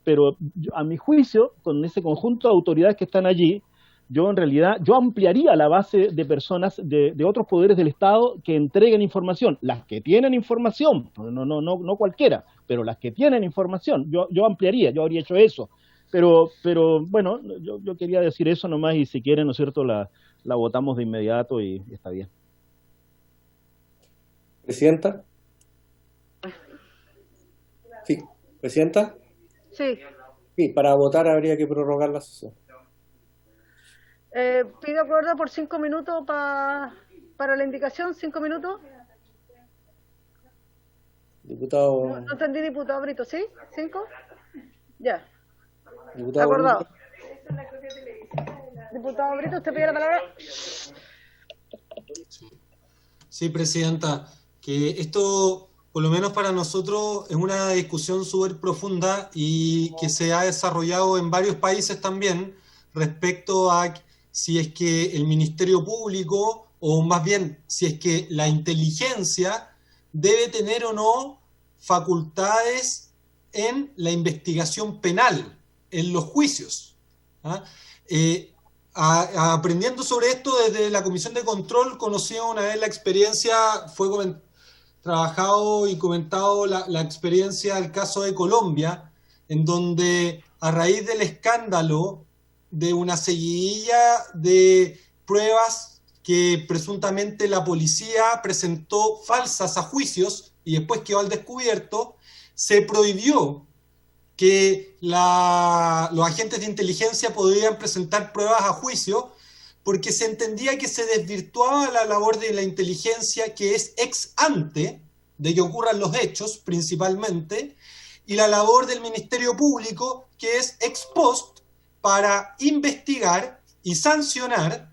Pero a mi juicio, con ese conjunto de autoridades que están allí, yo en realidad, yo ampliaría la base de personas de otros poderes del Estado que entreguen información, las que tienen información, no cualquiera, pero las que tienen información, yo ampliaría, yo habría hecho eso. Pero bueno, yo quería decir eso nomás, y si quieren, ¿no es cierto?, la votamos de inmediato y está bien. ¿Presidenta? Sí. ¿Presidenta? Sí. Sí, para votar habría que prorrogar la sesión. Pido acuerdo por 5 minutos para la indicación, 5 minutos. Diputado... No entendí, diputado Brito, ¿sí? ¿5? Ya. Diputado Acordado. Brito. Diputado Brito, ¿usted pide la palabra? Sí, presidenta, que esto, por lo menos para nosotros, es una discusión súper profunda y que se ha desarrollado en varios países también respecto a si es que el Ministerio Público, o más bien, si es que la inteligencia debe tener o no facultades en la investigación penal, en los juicios. ¿Ah? Aprendiendo sobre esto desde la Comisión de Control, conocí una vez la experiencia, fue trabajado y comentado la experiencia del caso de Colombia, en donde a raíz del escándalo de una seguidilla de pruebas que presuntamente la policía presentó falsas a juicios y después quedó al descubierto, se prohibió que los agentes de inteligencia podían presentar pruebas a juicio porque se entendía que se desvirtuaba la labor de la inteligencia, que es ex ante de que ocurran los hechos principalmente, y la labor del Ministerio Público, que es ex post, para investigar y sancionar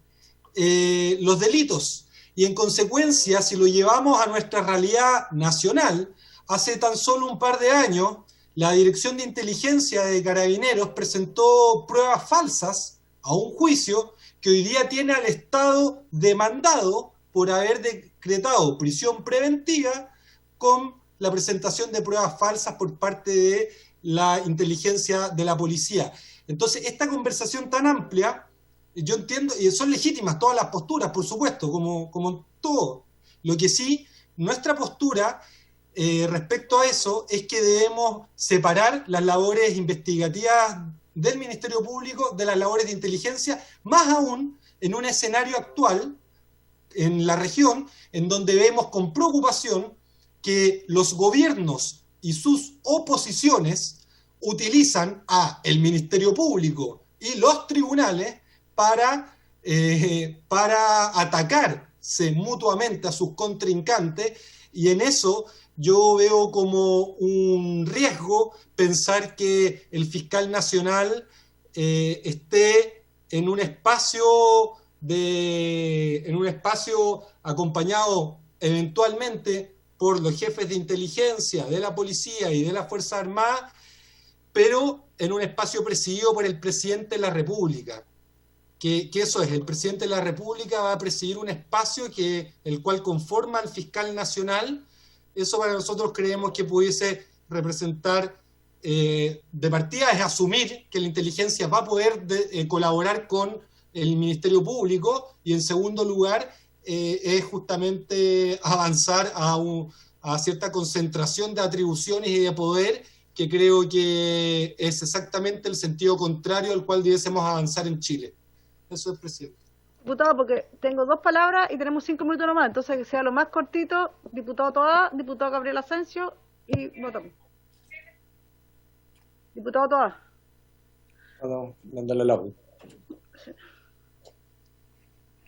los delitos. Y en consecuencia, si lo llevamos a nuestra realidad nacional, hace tan solo un par de años, la Dirección de Inteligencia de Carabineros presentó pruebas falsas a un juicio que hoy día tiene al Estado demandado por haber decretado prisión preventiva con la presentación de pruebas falsas por parte de la inteligencia de la policía. Entonces, esta conversación tan amplia, yo entiendo, y son legítimas todas las posturas, por supuesto, como todo. Lo que sí, nuestra postura respecto a eso es que debemos separar las labores investigativas del Ministerio Público de las labores de inteligencia, más aún en un escenario actual en la región, en donde vemos con preocupación que los gobiernos y sus oposiciones utilizan a el Ministerio Público y los tribunales para atacarse mutuamente a sus contrincantes, y en eso yo veo como un riesgo pensar que el fiscal nacional esté en un espacio acompañado eventualmente por los jefes de inteligencia de la policía y de las Fuerzas Armadas, pero en un espacio presidido por el presidente de la República. Que eso es, el presidente de la República va a presidir un espacio el cual conforma al fiscal nacional. Eso para nosotros creemos que pudiese representar, de partida es asumir que la inteligencia va a poder colaborar con el Ministerio Público, y en segundo lugar es justamente avanzar a cierta concentración de atribuciones y de poder, que creo que es exactamente el sentido contrario al cual debiésemos avanzar en Chile. Eso es, presidente. Diputado, porque tengo 2 palabras y tenemos 5 minutos nomás, entonces que sea lo más cortito. Diputado Toá, diputado Gabriel Asensio, y votamos. Diputado Toá. Dándole la voz.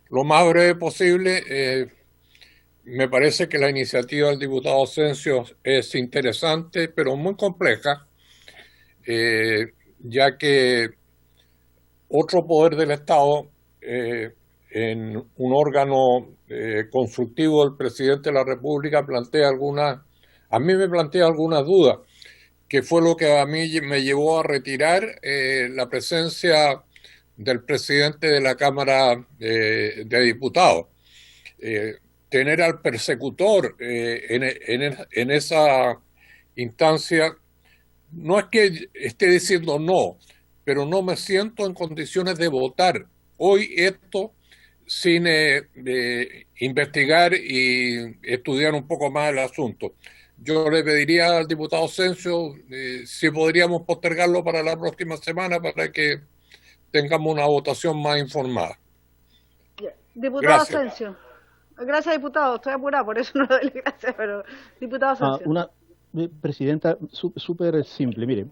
Lo más breve posible. Me parece que la iniciativa del diputado Asensio es interesante, pero muy compleja, ya que otro poder del Estado, en un órgano consultivo del presidente de la República, plantea a mí me plantea algunas dudas, que fue lo que a mí me llevó a retirar la presencia del presidente de la Cámara de Diputados. Tener al persecutor en esa instancia, no es que esté diciendo no, pero no me siento en condiciones de votar hoy esto sin investigar y estudiar un poco más el asunto. Yo le pediría al diputado Asensio si podríamos postergarlo para la próxima semana para que tengamos una votación más informada. Diputado Asensio. Gracias, diputado. Estoy apurado, por eso no le doy gracias, pero diputado Asensio. Presidenta, súper simple, mire.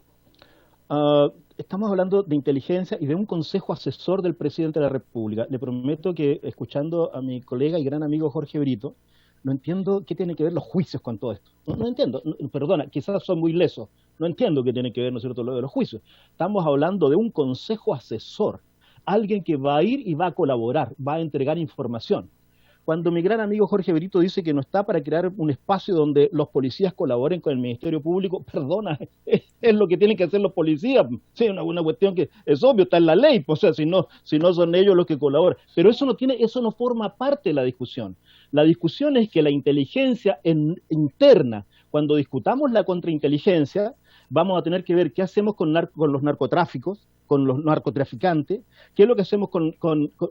Estamos hablando de inteligencia y de un consejo asesor del presidente de la República. Le prometo que, escuchando a mi colega y gran amigo Jorge Brito, no entiendo qué tienen que ver los juicios con todo esto. No entiendo, perdona, quizás son muy lesos. No entiendo qué tiene que ver, ¿no es cierto?, lo de los juicios. Estamos hablando de un consejo asesor, alguien que va a ir y va a colaborar, va a entregar información. Cuando mi gran amigo Jorge Brito dice que no está para crear un espacio donde los policías colaboren con el Ministerio Público, perdona, es lo que tienen que hacer los policías. Sí, una cuestión que es obvio, está en la ley, o sea, si no son ellos los que colaboran. Pero eso no forma parte de la discusión. La discusión es que la inteligencia interna, cuando discutamos la contrainteligencia, vamos a tener que ver qué hacemos con los narcotráficos, con los narcotraficantes, qué es lo que hacemos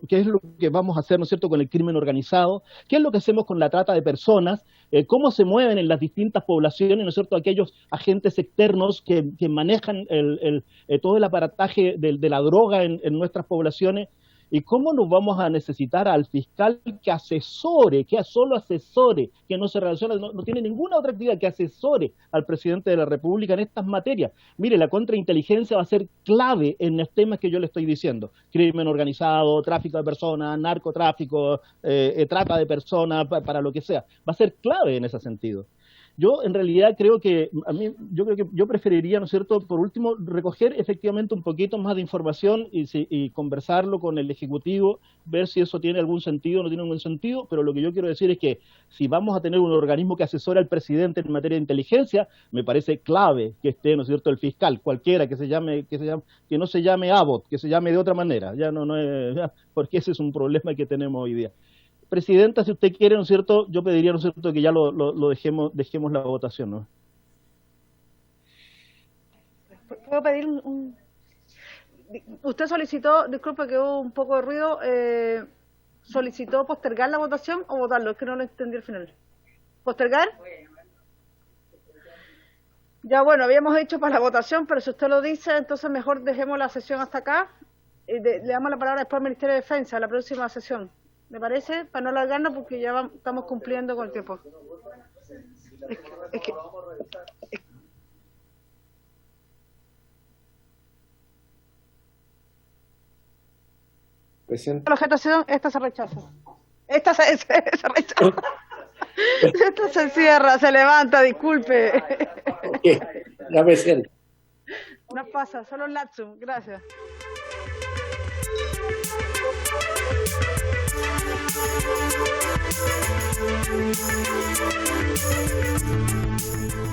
qué es lo que vamos a hacer, ¿no es cierto?, con el crimen organizado, qué es lo que hacemos con la trata de personas, cómo se mueven en las distintas poblaciones, ¿no es cierto?, aquellos agentes externos que manejan todo el aparataje de la droga en nuestras poblaciones, y cómo nos vamos a necesitar al fiscal que asesore, que solo asesore, que no se relaciona, no tiene ninguna otra actividad, que asesore al presidente de la República en estas materias. Mire, la contrainteligencia va a ser clave en los temas que yo le estoy diciendo: crimen organizado, tráfico de personas, narcotráfico, trata de personas, para lo que sea. Va a ser clave en ese sentido. Yo en realidad creo que yo preferiría, ¿no es cierto?, por último, recoger efectivamente un poquito más de información y conversarlo con el Ejecutivo, ver si eso tiene algún sentido o no tiene algún sentido, pero lo que yo quiero decir es que si vamos a tener un organismo que asesore al presidente en materia de inteligencia, me parece clave que esté, ¿no es cierto?, el fiscal, cualquiera que no se llame Abbott, que se llame de otra manera, porque ese es un problema que tenemos hoy día. Presidenta, si usted quiere, ¿no es cierto?, yo pediría, ¿no es cierto?, que ya lo dejemos la votación, ¿no? ¿Puedo pedir Usted solicitó, disculpe que hubo un poco de ruido, ¿solicitó postergar la votación o votarlo? Es que no lo entendí al final. ¿Postergar? Ya, bueno, habíamos hecho para la votación, pero si usted lo dice, entonces mejor dejemos la sesión hasta acá. Le damos la palabra después al Ministerio de Defensa, a la próxima sesión. ¿Me parece? Para no alargarnos, porque ya estamos cumpliendo con el tiempo. La objetación, esta se rechaza. Esta se rechaza. Esta se cierra, se levanta, disculpe. Ya me siento. No pasa, solo un lapsus. Gracias. Thank you.